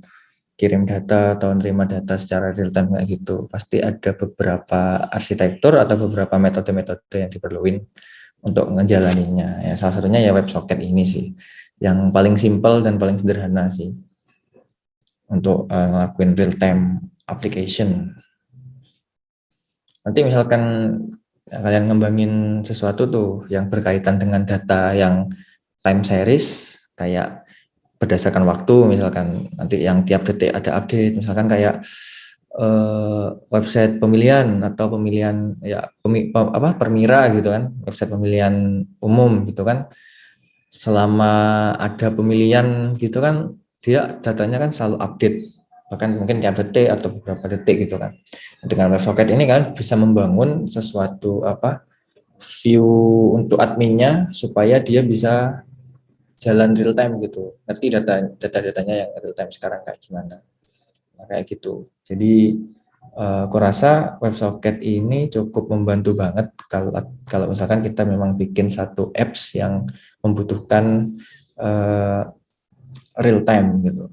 kirim data atau nerima data secara real time kayak gitu. Pasti ada beberapa arsitektur atau beberapa metode-metode yang diperluin untuk ngejalaninnya. Ya, salah satunya ya WebSocket ini sih, yang paling simpel dan paling sederhana sih untuk ngelakuin real time application. Nanti misalkan kalian ngembangin sesuatu tuh yang berkaitan dengan data yang time series, kayak berdasarkan waktu, misalkan nanti yang tiap detik ada update, misalkan kayak website pemilihan atau pemilihan ya Permira gitu kan, website pemilihan umum gitu kan, selama ada pemilihan gitu kan dia datanya kan selalu update, bahkan mungkin tiap detik atau beberapa detik gitu kan. Dengan WebSocket ini kan bisa membangun sesuatu view untuk adminnya supaya dia bisa jalan real time gitu, ngerti data-datanya yang real time sekarang kayak gimana. Nah, kayak gitu. Jadi aku rasa WebSocket ini cukup membantu banget kalau misalkan kita memang bikin satu apps yang membutuhkan real time gitu.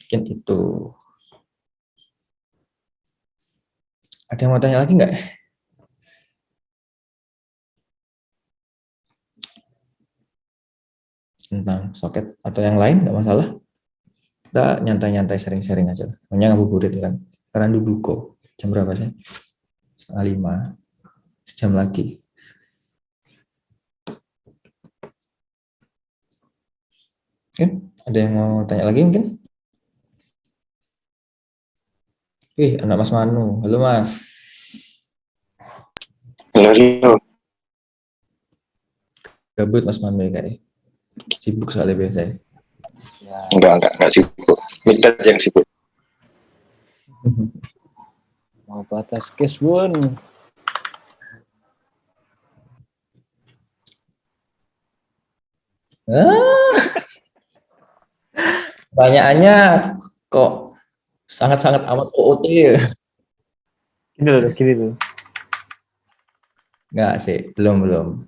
Mungkin itu. Ada yang mau tanya lagi nggak? Tentang socket atau yang lain nggak masalah. Kita nyantai-nyantai sharing-sharing aja. Namanya ngabuburit kan. Karena dulu buko. Jam berapa sih? 4:30. Sejam lagi. Oke, ada yang mau tanya lagi mungkin? Anak Mas Manu. Halo Mas. Halo. Gabut Mas Manu ya kayak. Sibuk soalnya biasanya. Ya. Enggak sibuk. Minta yang sibuk. Mau batas case Bun. Pertanyaannya kok sangat-sangat amat OOT ya? Gini tuh. Enggak sih, belum.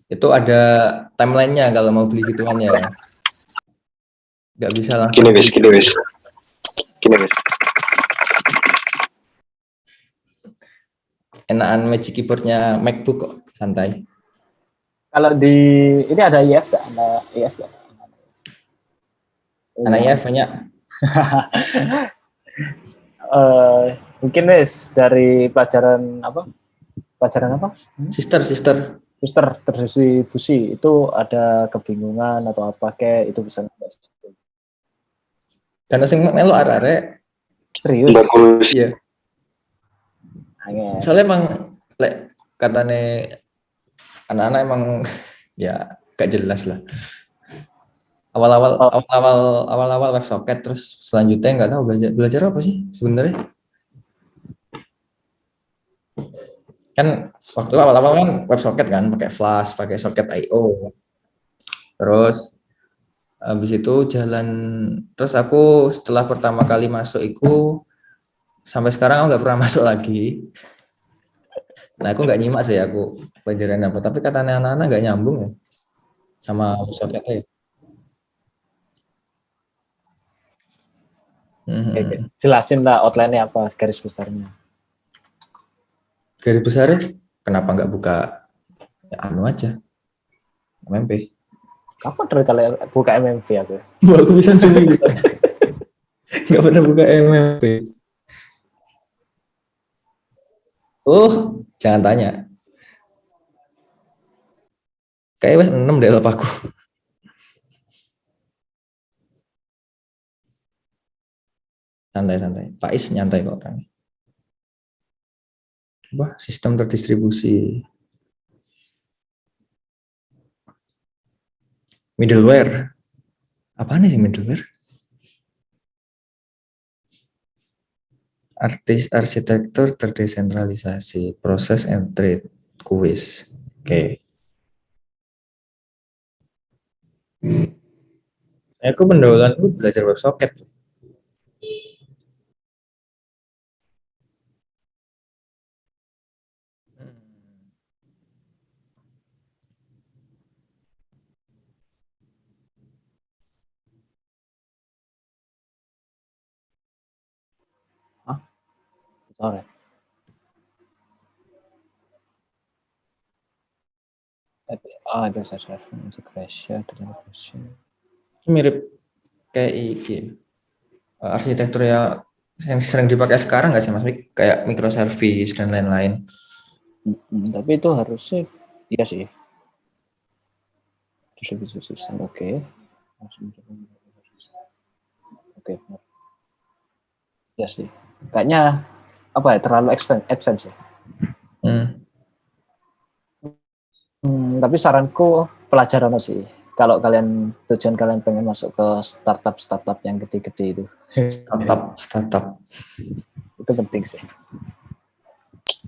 Itu ada timelinenya kalau mau beli gituan ya. Nggak bisa langsung. Gini wis. Enakan Magic Keyboardnya MacBook kok, santai. Kalau di ini ada IF nggak? Ada IF nggak? Anak IF banyak. Mungkin wes dari pelajaran apa? Sister. Suster terdistribusi itu ada kebingungan atau apa kayak itu bisa Karena sing melu arek-arek serius. Bagus. iya. Angin. Soalnya emang katane anak-anak emang ya gak jelas lah. Awal-awal WebSocket, terus selanjutnya nggak tahu belajar apa sih sebenarnya. Kan waktu awal-awal kan WebSocket kan pakai Flash, pakai socket I/O. Terus habis itu terus aku setelah pertama kali masuk itu sampai sekarang aku nggak pernah masuk lagi. Nah aku nggak nyimak sih aku pelajaran apa, tapi kata anak-anak nggak nyambung ya sama WebSocket. Oke. Jelasin lah outline-nya apa, garis besarnya. Garis besarnya kenapa nggak buka ya, aja MMP. Kapan terakhir kali buka MMP aku? Aku bisa sendiri. Nggak pernah buka MMP. Oh, jangan tanya. Kayak wes 6 deh aku. Santai-santai. Pak Is nyantai kok orangnya. Wah, sistem terdistribusi. Middleware. Apa nih sih middleware? Arsitektur terdesentralisasi, proses and trade, kuis. Oke. Aku pendahuluan dulu belajar WebSocket. Sore. Itu saya integration. Mirip kayak iki. Arsitektur ya yang sering dipakai sekarang nggak sih Mas Mik? Kayak microservice dan lain-lain. Tapi itu harusnya iya sih. Distributed system, oke. Ya sih. Kayaknya apa ya, terlalu advance ya. Tapi saranku pelajaran sih. Kalau tujuan kalian pengen masuk ke startup yang gede-gede itu. Startup. Itu penting sih.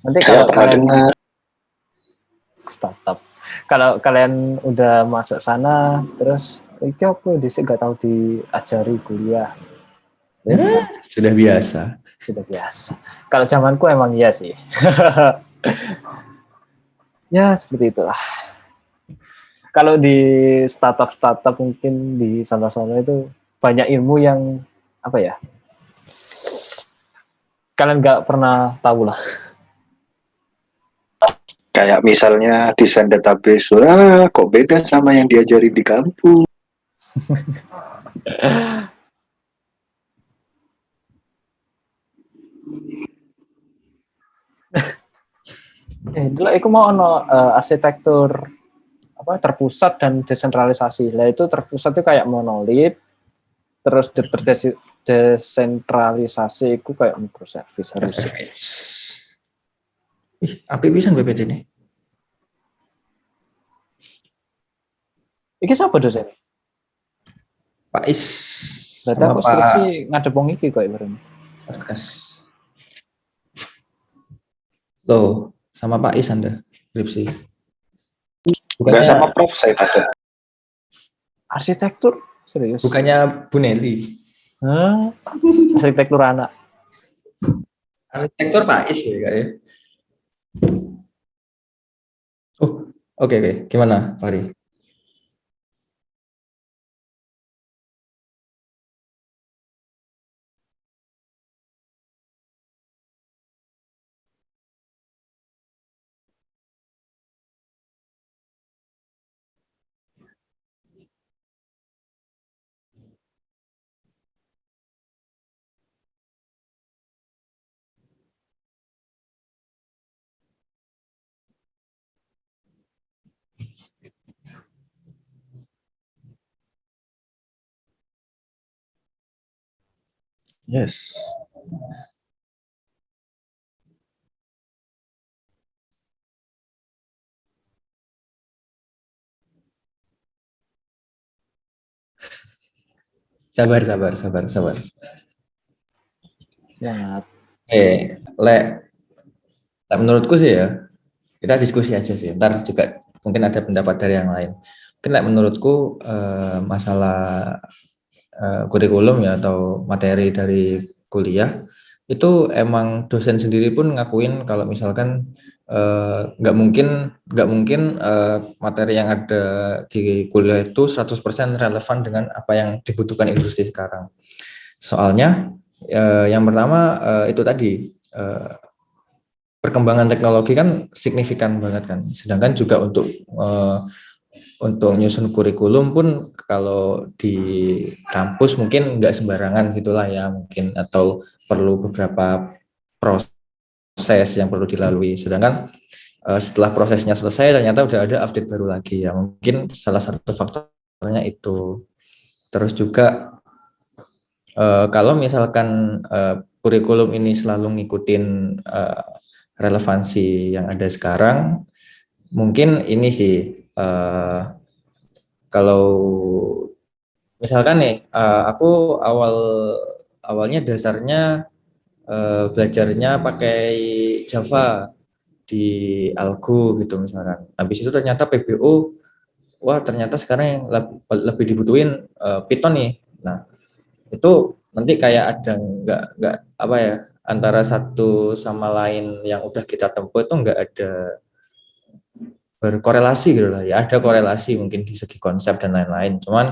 Nanti kalau kalian startup, kalau kalian udah masuk sana, terus itu aku disini nggak tahu diajari kuliah. Sudah biasa. Kalau zamanku emang iya sih. Ya seperti itulah. Kalau di startup mungkin di sana-sana itu banyak ilmu yang apa ya? Kalian nggak pernah tahu lah. Kayak misalnya desain database, wah kok beda sama yang diajari di kampus. Dulu aku mau arsitektur apa terpusat dan desentralisasi. Lah itu terpusat itu kayak monolit, terus desentralisasi itu kayak microservice harusnya. Apa bisa BPT ini? Iki siapa dosen? Pak Is. Berarti aku skripsi ngadep wong iki kok ibaratnya. Sarkas. Loh, sama Pak Is Anda skripsi. Bukannya sama Prof saya ada. Arsitektur serius. Bukannya Bu Nelly. Arsitektur anak. Arsitektur Pak Is ya kak ya. Oh, oke. Gimana, Fahri? Yes. Sabar. Semangat. Menurutku sih ya, kita diskusi aja sih. Ntar juga mungkin ada pendapat dari yang lain. Mungkin menurutku masalah kurikulum ya atau materi dari kuliah itu emang dosen sendiri pun ngakuin kalau misalkan nggak mungkin materi yang ada di kuliah itu 100% relevan dengan apa yang dibutuhkan industri sekarang. Soalnya yang pertama itu tadi perkembangan teknologi kan signifikan banget kan. Sedangkan juga untuk nyusun kurikulum pun kalau di kampus mungkin nggak sembarangan gitulah ya mungkin, atau perlu beberapa proses yang perlu dilalui. Sedangkan setelah prosesnya selesai ternyata udah ada update baru lagi ya, mungkin salah satu faktornya itu. Terus juga Kalau misalkan kurikulum ini selalu ngikutin relevansi yang ada sekarang, mungkin ini sih kalau misalkan nih aku awalnya dasarnya belajarnya pakai Java di Algo gitu misalkan. Habis itu ternyata PBO, wah ternyata sekarang yang lebih dibutuhin Python nih. Nah itu nanti kayak ada nggak apa ya, antara satu sama lain yang udah kita tempuh itu nggak ada berkorelasi gitu lah ya. Ada korelasi mungkin di segi konsep dan lain-lain, cuman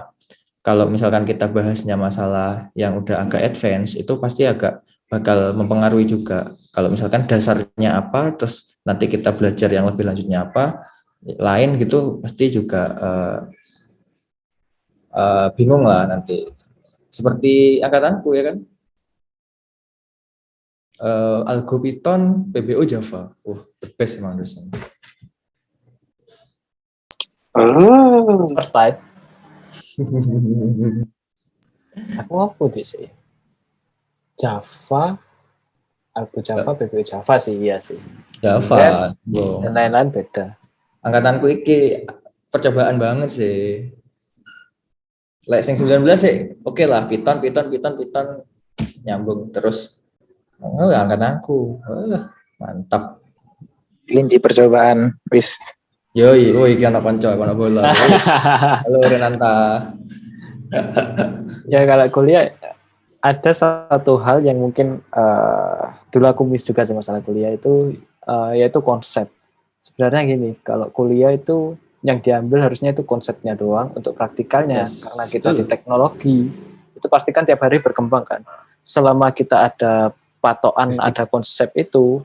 kalau misalkan kita bahasnya masalah yang udah agak advance itu pasti agak bakal mempengaruhi juga. Kalau misalkan dasarnya apa terus nanti kita belajar yang lebih lanjutnya apa lain gitu, pasti juga bingung lah nanti. Seperti angkatanku ya kan, Algo Python, PBO Java. The best emang dosen. Oh, First time. Aku apa di sih? Java, Algo Java, PBO Java sih, iya sih. Java. Dan lain-lain beda. Angkatanku iki percobaan banget sih. Lek sing 19 sih oke lah, Python nyambung terus. Oh, angkatanku. Mantap. Kelinci percobaan wis. Yoi, iki anak kanca, anak bola. Halo Renanta. Ya kalau kuliah ada satu hal yang mungkin dulu aku miss juga sih masalah kuliah itu yaitu konsep. Sebenarnya gini, kalau kuliah itu yang diambil harusnya itu konsepnya doang, untuk praktikalnya karena kita di teknologi itu pastikan tiap hari berkembang kan. Selama kita ada patokan, ada konsep itu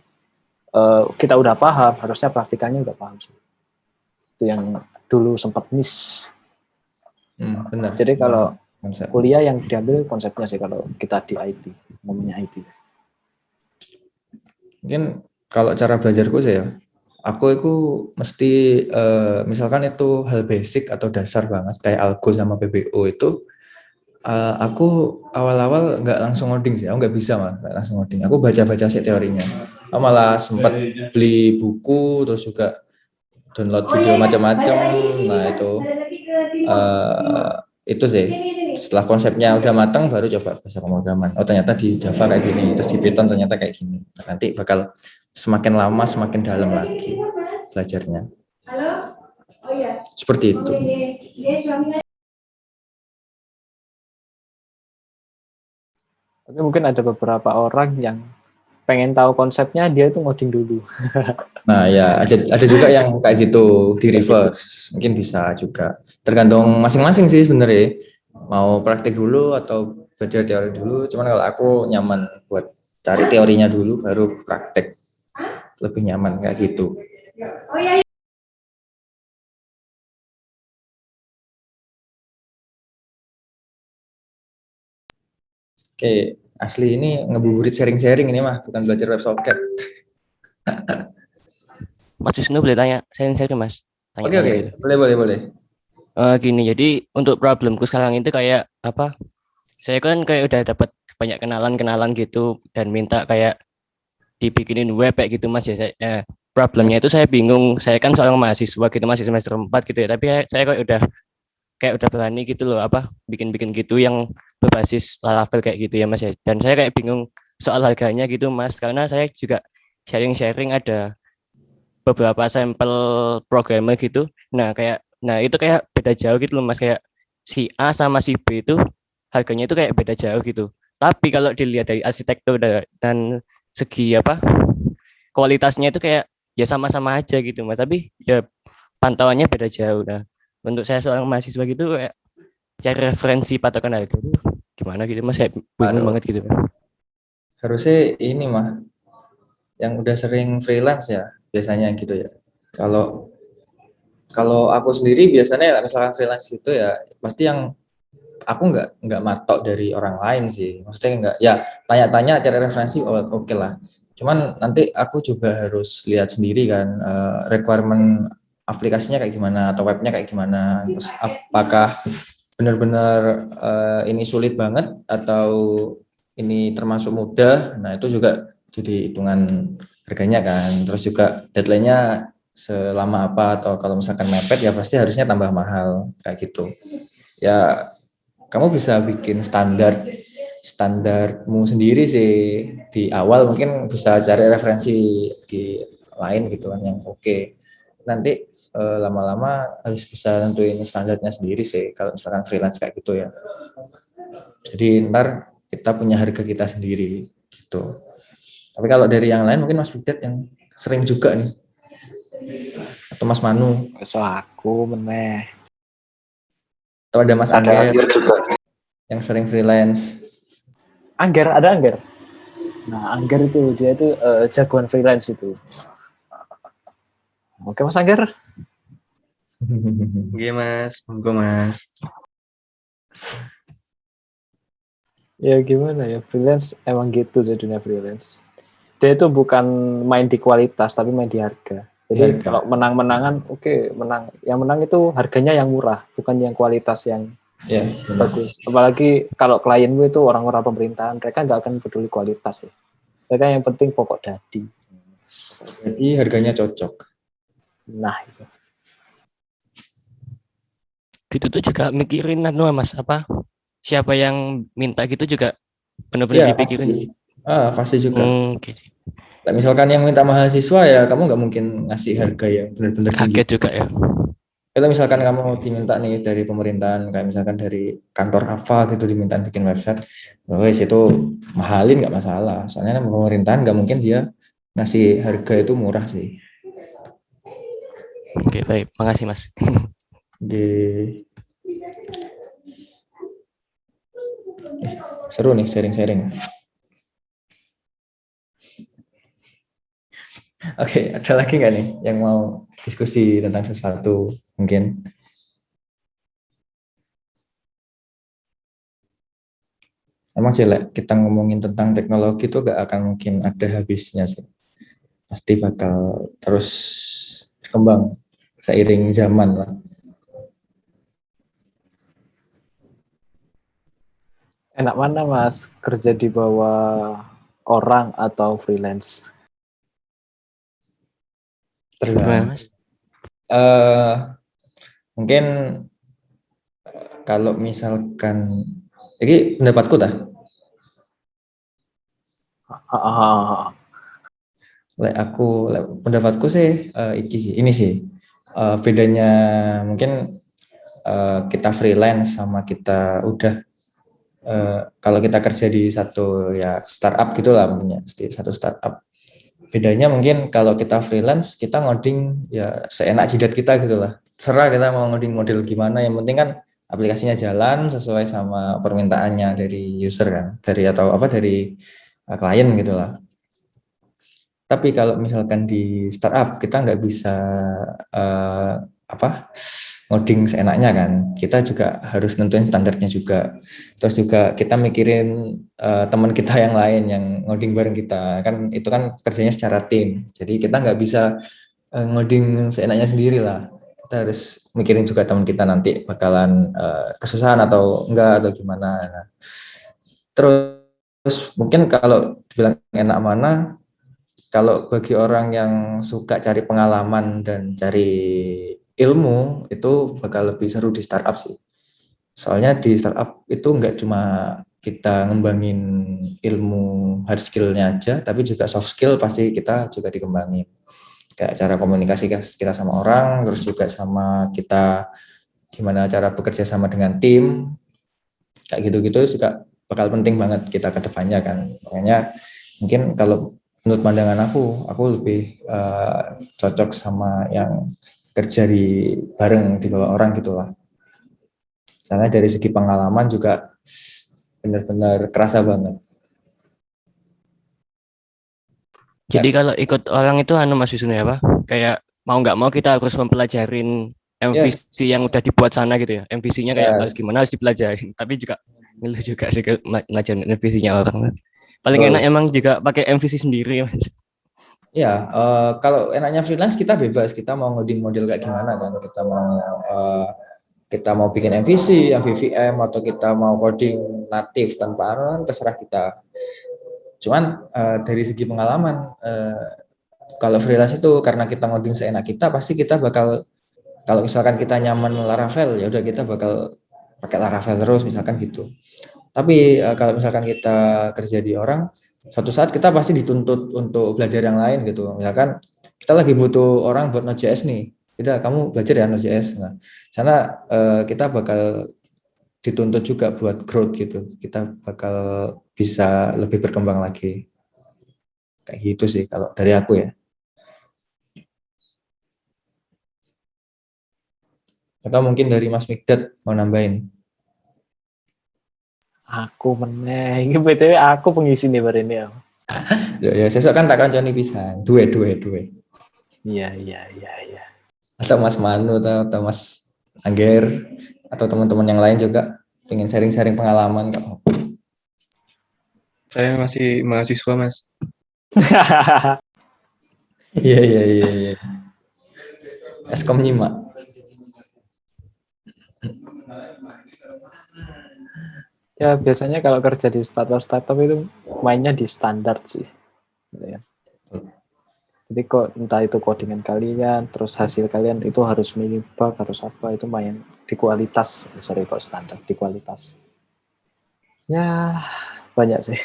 kita udah paham, harusnya praktikalnya udah paham sih. Itu yang dulu sempat miss. Benar. Jadi kalau konsep. kuliah yang diambil konsepnya sih kalau kita di IT, ngomongnya IT. Mungkin kalau cara belajarku sih ya, aku itu mesti misalkan itu hal basic atau dasar banget kayak Algo sama PBO itu, aku awal-awal nggak langsung ngoding sih, aku nggak bisa malah nggak langsung ngoding. Aku baca-baca sih teorinya. Aku malah sempat beli buku, terus juga download video macam-macam. Nah itu sih. Setelah konsepnya udah matang baru coba bahasa pemrograman. Oh ternyata di Java kayak gini, terus di Python ternyata kayak gini. Nah, nanti bakal semakin lama semakin dalam lagi belajarnya. Seperti itu. Tapi mungkin ada beberapa orang yang pengen tahu konsepnya, dia itu ngoding dulu. Nah ya ada juga yang kayak gitu di reverse, mungkin bisa juga. Tergantung masing-masing sih sebenarnya. Mau praktek dulu atau belajar teori dulu. Cuman kalau aku nyaman buat cari teorinya dulu baru praktek. Lebih nyaman kayak gitu. Oke, asli ini ngebuburit sharing-sharing ini mah, bukan belajar WebSocket. Mas Wisnu boleh tanya, sharing Mas. Oke, Gitu. boleh. Gini, jadi untuk problemku sekarang itu kayak apa? Saya kan kayak udah dapat banyak kenalan gitu dan minta kayak dibikinin web kayak gitu Mas ya. Problemnya itu saya bingung. Saya kan seorang mahasiswa gitu, masih semester 4 gitu ya. Tapi saya kayak udah berani gitu loh, apa bikin gitu yang berbasis Laravel kayak gitu ya Mas ya. Dan saya kayak bingung soal harganya gitu Mas, karena saya juga sharing ada beberapa sampel programmer gitu. Nah itu kayak beda jauh gitu loh Mas, kayak si A sama si B itu harganya itu kayak beda jauh gitu. Tapi kalau dilihat dari arsitektur dan segi apa kualitasnya itu kayak ya sama-sama aja gitu Mas. Tapi ya pantauannya beda jauh. Nah, untuk saya seorang mahasiswa gitu kayak cari referensi patokan harga itu gimana gitu Mas, saya bingung banget gitu. Harusnya ini mah yang udah sering freelance ya biasanya gitu ya. Kalau aku sendiri biasanya misalkan freelance gitu ya pasti yang aku nggak matok dari orang lain sih. Maksudnya nggak ya tanya-tanya cari referensi, oke lah. Cuman nanti aku juga harus lihat sendiri kan requirement aplikasinya kayak gimana atau webnya kayak gimana, terus apakah benar-benar ini sulit banget atau ini termasuk mudah, nah itu juga jadi hitungan harganya kan. Terus juga deadline-nya selama apa, atau kalau misalkan mepet ya pasti harusnya tambah mahal kayak gitu. Ya kamu bisa bikin standarmu sendiri sih di awal, mungkin bisa cari referensi di lain gitu kan yang oke. Nanti lama-lama harus bisa nentuin standarnya sendiri sih kalau misalkan freelance kayak gitu ya. Jadi ntar kita punya harga kita sendiri gitu. Tapi kalau dari yang lain mungkin Mas Budet yang sering juga nih, atau Mas Manu, So aku meneh. atau ada Mas Ada Angger Anggir juga. yang sering freelance. Ada Angger. Nah, Angger itu dia itu jagoan freelance itu. Oke, Mas Angger. Oke mas, monggo mas. Ya gimana ya, freelance emang gitu jadinya freelance. Dia itu bukan main di kualitas, tapi main di harga. Jadi Harga. kalau menang-menangan, oke, menang. Yang menang itu harganya yang murah, bukan yang kualitas yang Ya, benar. bagus. Apalagi kalau klienmu itu orang-orang pemerintahan, mereka nggak akan peduli kualitas ya. Mereka yang penting pokok dadi. Jadi harganya cocok. Nah, itu. Gitu tuh juga mikirin mas apa siapa yang minta gitu juga benar-benar Iya, dipikirin. pasti juga. Gitu. Nah, misalkan yang minta mahasiswa ya kamu nggak mungkin ngasih harga yang benar-benar tinggi. Kaget juga ya. Kalau misalkan kamu diminta nih dari pemerintahan, kayak misalkan dari kantor apa gitu diminta bikin website, wes itu mahalin nggak masalah. Soalnya pemerintahan nggak mungkin dia ngasih harga itu murah sih. Oke, baik, makasih mas. Seru nih sharing-sharing. Oke, ada lagi nggak nih yang mau diskusi tentang sesuatu mungkin? Emang jelek kita ngomongin tentang teknologi itu gak akan mungkin ada habisnya sih. Pasti bakal terus berkembang seiring zaman lah. Enak mana Mas, kerja di bawah orang atau freelance? Tergantung. Mungkin kalau misalkan, ini pendapatku dah. Pendapatku sih ini sih bedanya mungkin kita freelance sama kita udah kalau kita kerja di satu ya startup gitulah, punya di satu startup. Bedanya mungkin kalau kita freelance kita ngoding ya seenak jidat kita gitulah. Serah kita mau ngoding model gimana, yang penting kan aplikasinya jalan sesuai sama permintaannya dari user kan, dari klien gitulah. Tapi kalau misalkan di startup kita nggak bisa ngoding seenaknya kan, kita juga harus nentuin standarnya juga. Terus juga kita mikirin teman kita yang lain yang ngoding bareng kita kan, itu kan kerjanya secara tim. Jadi kita nggak bisa ngoding seenaknya sendiri lah. Kita harus mikirin juga teman kita nanti bakalan kesusahan atau enggak atau gimana. Nah, terus mungkin kalau dibilang enak mana, kalau bagi orang yang suka cari pengalaman dan cari ilmu itu bakal lebih seru di startup sih. Soalnya di startup itu nggak cuma kita ngembangin ilmu hard skill-nya aja, tapi juga soft skill pasti kita juga dikembangin. Kayak cara komunikasi kita sama orang, terus juga sama kita gimana cara bekerja sama dengan tim, kayak gitu-gitu juga bakal penting banget kita ke depannya kan. Makanya mungkin kalau menurut pandangan aku lebih cocok sama yang kerja bareng di bawah orang gitulah. Karena dari segi pengalaman juga benar-benar kerasa banget. Jadi kalau ikut orang itu Mas Yusuf ya apa? Kayak mau nggak mau kita harus mempelajarin MVC yang udah dibuat sana gitu ya. MVC-nya kayak gimana harus dipelajarin. Tapi juga ngeluh juga sih ngajarin MVC-nya orang. Paling enak emang juga pakai MVC sendiri Mas. Ya, kalau enaknya freelance kita bebas, kita mau ngoding model kayak gimana kan, kita mau kita mau bikin MVC, MVVM, atau kita mau coding native tanpa Arran, terserah kita. Cuman dari segi pengalaman, kalau freelance itu karena kita ngoding seenak kita, pasti kita bakal, kalau misalkan kita nyaman Laravel, ya udah kita bakal pakai Laravel terus misalkan gitu. Tapi kalau misalkan kita kerja di orang, suatu saat kita pasti dituntut untuk belajar yang lain gitu. Misalkan kita lagi butuh orang buat Node.js nih, udah kamu belajar ya Node.js. Nah, sana kita bakal dituntut juga buat growth gitu. Kita bakal bisa lebih berkembang lagi. Kayak gitu sih kalau dari aku ya. Atau mungkin dari Mas Mikdad mau nambahin. Aku meneh. Ini BTW aku pengisi nih bar ini ya. Ya sesuk kan tak kancani pisan. Dua. Iya. Atau Mas Manu atau Mas Angger atau teman-teman yang lain juga pengen sharing-sharing pengalaman nggak apa-apa. Saya masih mahasiswa, Mas. Iya. Eskom nyimak. Ya biasanya kalau kerja di startup itu mainnya di standar sih. Gitu ya. Jadi kok entah itu codingan kalian, terus hasil kalian itu harus minim bug, harus apa, itu main di kualitas. Sorry kok standar, di kualitas. Ya banyak sih.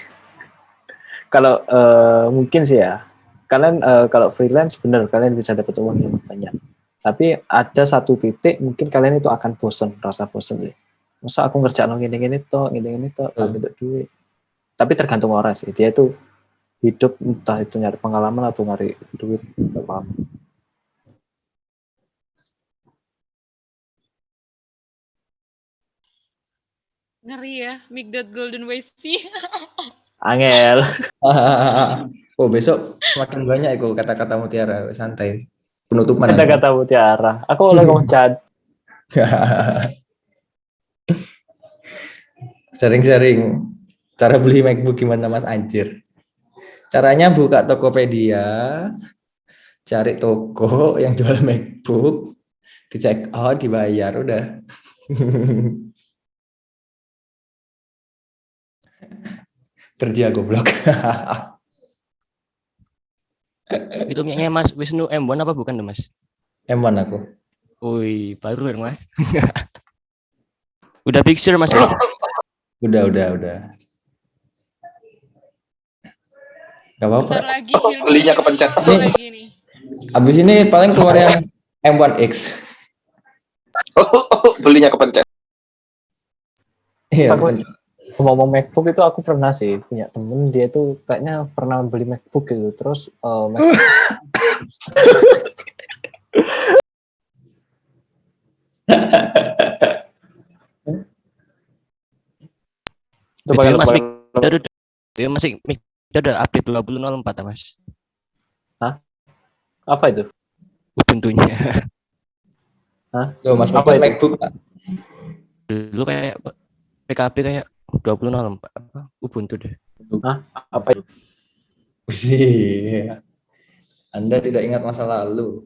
Kalau mungkin sih ya, kalian kalau freelance bener kalian bisa dapat uang yang banyak. Tapi ada satu titik mungkin kalian itu akan bosen, rasa bosen ya. Masa aku ngerjain gini-gini toh, tak untuk duit. Tapi tergantung orang sih, dia itu hidup entah itu nyari pengalaman atau nyari duit, nggak paham. Ngeri ya, Mikdad Golden Wasty. Angel. Oh besok semakin banyak itu kata-kata mutiara, santai. Penutupan. Kata-kata mutiara. Aku oleh ngomong chat. Sharing-sharing cara beli MacBook gimana Mas Anjir. Caranya buka Tokopedia, cari toko yang jual MacBook, di check out, dibayar, udah. Kerja goblok. Itu punyanya Mas Wisnu M1 apa bukan tuh Mas? M1 aku. Wih, baru ya Mas. Udah picture Mas? Udah. Gak apa-apa. Bentar lagi Belinya kepencet. lagi nih. Abis ini paling keluar yang M1X. Belinya kepencet. Iya. Ngomong MacBook itu aku pernah sih punya temen, dia itu kayaknya pernah beli MacBook gitu, terus MacBook itu pakai Mas masih udah update 20.04 Mas. apa itu? Ubuntu-nya. Hah? Tuh Mas Apa itu? MacBook. Dulu kayak PKB kayak 20.04 apa Ubuntu deh. Apa itu? Wih. Anda tidak ingat masa lalu.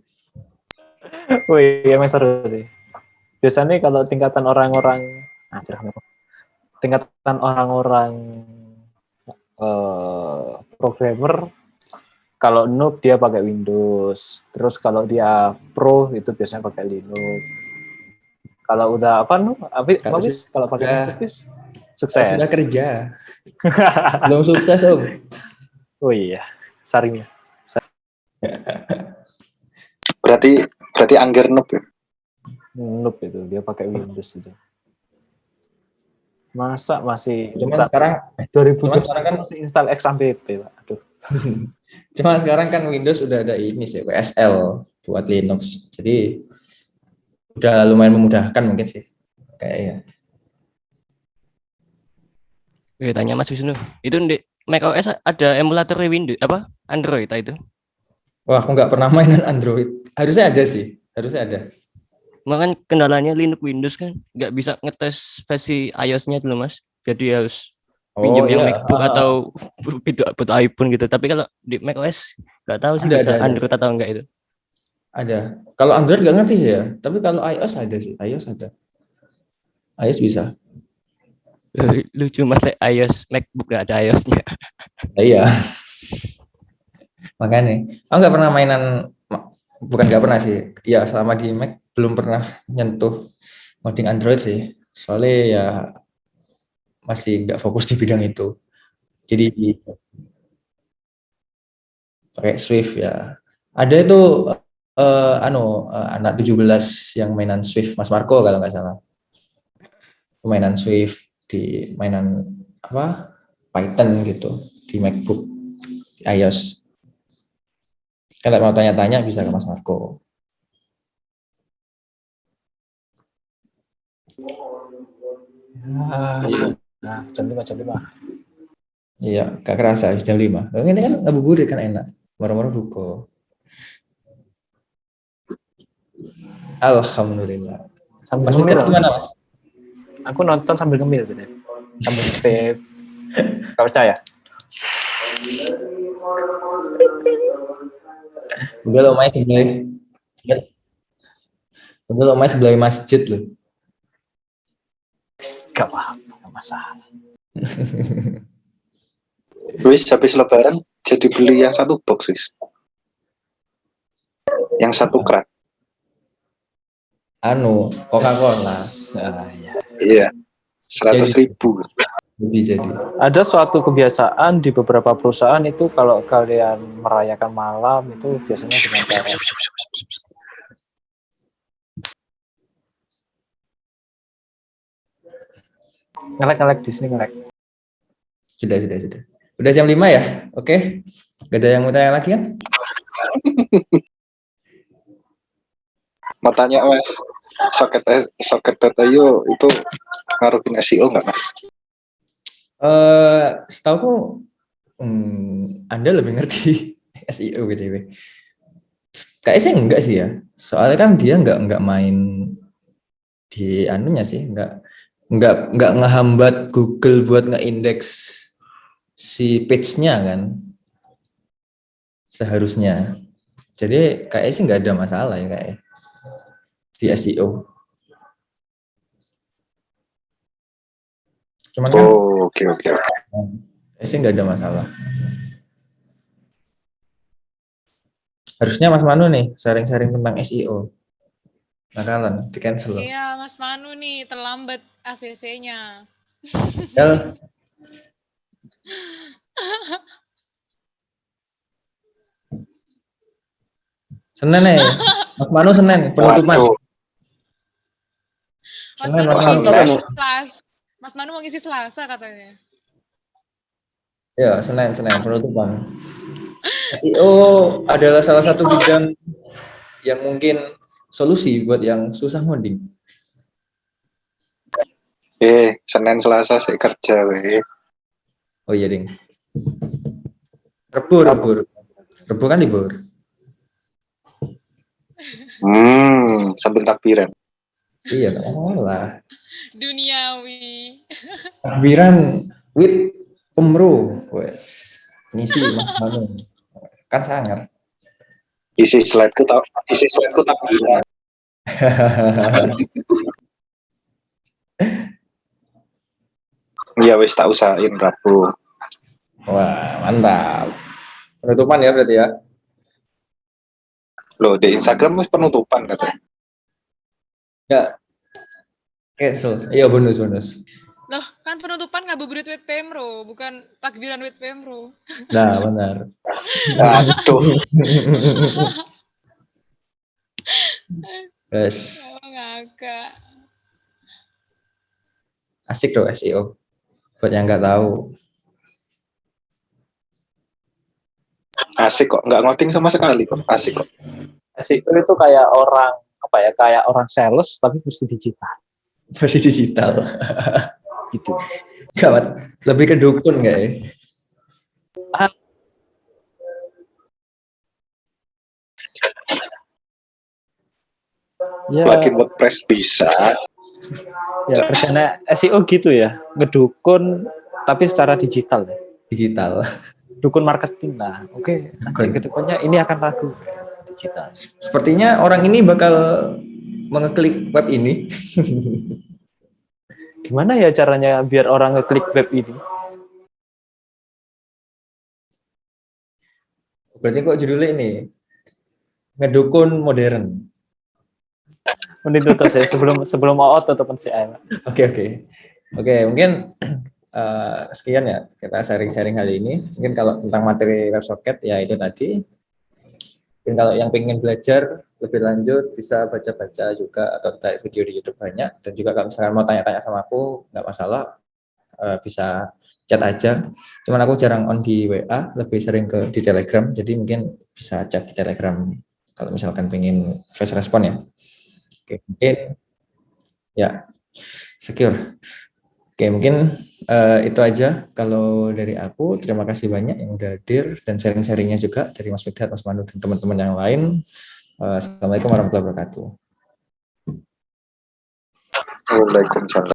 Wih, yang seru sih. Biasanya kalau tingkatan orang-orang programmer, kalau noob dia pakai Windows, terus kalau dia pro itu biasanya pakai Linux. Kalau udah apa noob? Habis kalau pakai Linux sukses. Sudah kerja. Belum sukses Om. Oh iya, saringnya. Berarti Angger noob ya? Noob itu dia pakai Windows itu. Masa masih Cuman sekarang 2000 sekarang kan masih install XAMPP, Pak. Aduh. Cuma sekarang kan Windows udah ada ini sih, WSL buat Linux. Jadi udah lumayan memudahkan mungkin sih. Kayaknya. Oke, tanya Mas Wisnu. Itu di macOS ada emulator Windows apa? Android itu? Wah, aku nggak pernah mainan Android. Harusnya ada sih. Harusnya ada. Makanya kendalanya Linux Windows kan nggak bisa ngetes versi iOS-nya dulu Mas. Jadi harus pinjam yang MacBook atau butuh iPhone gitu. Tapi kalau di macOS nggak tahu sih bisa Android atau enggak itu. Ada. Kalau Android nggak ngerti ya. Tapi kalau iOS ada sih. iOS ada. iOS bisa. Lucu mas, iOS MacBook nggak ada iOS-nya. Iya. Makanya, aku nggak pernah bukan nggak pernah sih. Ya selama di Mac belum pernah nyentuh ngoding Android sih. Soalnya ya masih nggak fokus di bidang itu. Jadi pakai Swift ya. Ada itu anak 17 yang mainan Swift, Mas Marco kalau nggak salah. Mainan Swift di mainan apa? Python gitu di MacBook, di iOS. Kalau mau tanya-tanya bisa ke Mas Marco. Nah, jam 5. Iya, gak kerasa jam 5. Ini kan ngabuburit kan enak. Moro-moro buko. Alhamdulillah. Sambil Mas ngemil. Mister gimana, Mas? Aku nonton sambil ngemil gitu. Sambil nge-vape. Gak percaya? Udah lo main sebelah masjid loh. Gak apa-apa, gak masalah. Wis habis lebaran jadi beli yang satu box wis. Yang satu krat. Coca-Cola. Iya. 100.000. Jadi. Ada suatu kebiasaan di beberapa perusahaan itu kalau kalian merayakan malam itu biasanya dengan cara ngelek di sini ngelek. Sudah. Udah jam 5 ya? Oke. Gak ada yang mau tanya lagi kan? Mau tanya Mas, soket.io itu ngaruhin SEO nggak Mas? Setahu Anda lebih ngerti SEO BTW. Kayaknya sih enggak sih ya. Soalnya kan dia enggak main di anunya sih, enggak ngehambat Google buat ngeindeks si page-nya kan. Seharusnya. Jadi kayaknya sih enggak ada masalah ya kayak di SEO. Cuman kan Oke. sih nggak ada masalah. Harusnya Mas Manu nih sharing-sharing tentang SEO. Nakalan, di cancel. Iya, Mas Manu nih terlambat ACC-nya. Ya. Senin nih, Mas Manu Senin penutupan. Senin Mas Manu. Mas Manu mau ngisi Selasa katanya. Ya, Senin penutupan. SEO adalah salah satu bidang yang mungkin solusi buat yang susah ngoding. Senin Selasa saya kerja weh. Oh iya ding. Rebu kan libur. Sambil takbiran. Iya, lah. Duniawi. Takbiran with pemro, wes. Ngisi Mas Manu. Kan sangar. Isi slide-ku takbiran. Iya wis tak usahain Rabu. Wah, mantap. Penutupan ya berarti ya. Loh, di Instagram wis penutupan katanya. Ya. Cancel. Iya, bonus. Loh, kan penutupan ngabuburit with Pemro, bukan takbiran with Pemro. Nah, benar. Aduh. Yes. Oh, ngakak. Asik dong SEO. Buat yang nggak tahu. Asik kok, nggak ngoding sama sekali kok. Asik kok. SEO itu kayak orang kayak orang sales tapi versi digital. Versi digital. Gitu. Gawat. Lebih ke dukun nggak ya? Ya, Lagi WordPress bisa. ya kerjanya SEO gitu ya, ngedukun tapi secara digital ya. Digital. Dukun marketing lah. Oke, nanti kedepannya ini akan laku digital. Sepertinya orang ini bakal mengeklik web ini. Gimana ya caranya biar orang ngeklik web ini? Berarti kok judulnya ini ngedukun modern. Mending tutup saya sebelum mau out tutup si Aina. Oke, mungkin sekian ya kita sharing-sharing kali ini. Mungkin kalau tentang materi WebSocket ya itu tadi. Mungkin kalau yang pengen belajar lebih lanjut bisa baca-baca juga atau cari video di YouTube banyak. Dan juga kalau misalkan mau tanya-tanya sama aku nggak masalah, bisa chat aja. Cuman aku jarang on di WA, lebih sering di Telegram. Jadi mungkin bisa chat di Telegram kalau misalkan pengen fast respon ya. Oke, mungkin ya secure. Oke, mungkin itu aja kalau dari aku. Terima kasih banyak yang udah hadir dan sharing-sharingnya juga dari Mas Midhat, Mas Manu, dan teman-teman yang lain. Assalamualaikum warahmatullahi wabarakatuh. Waalaikumsalam.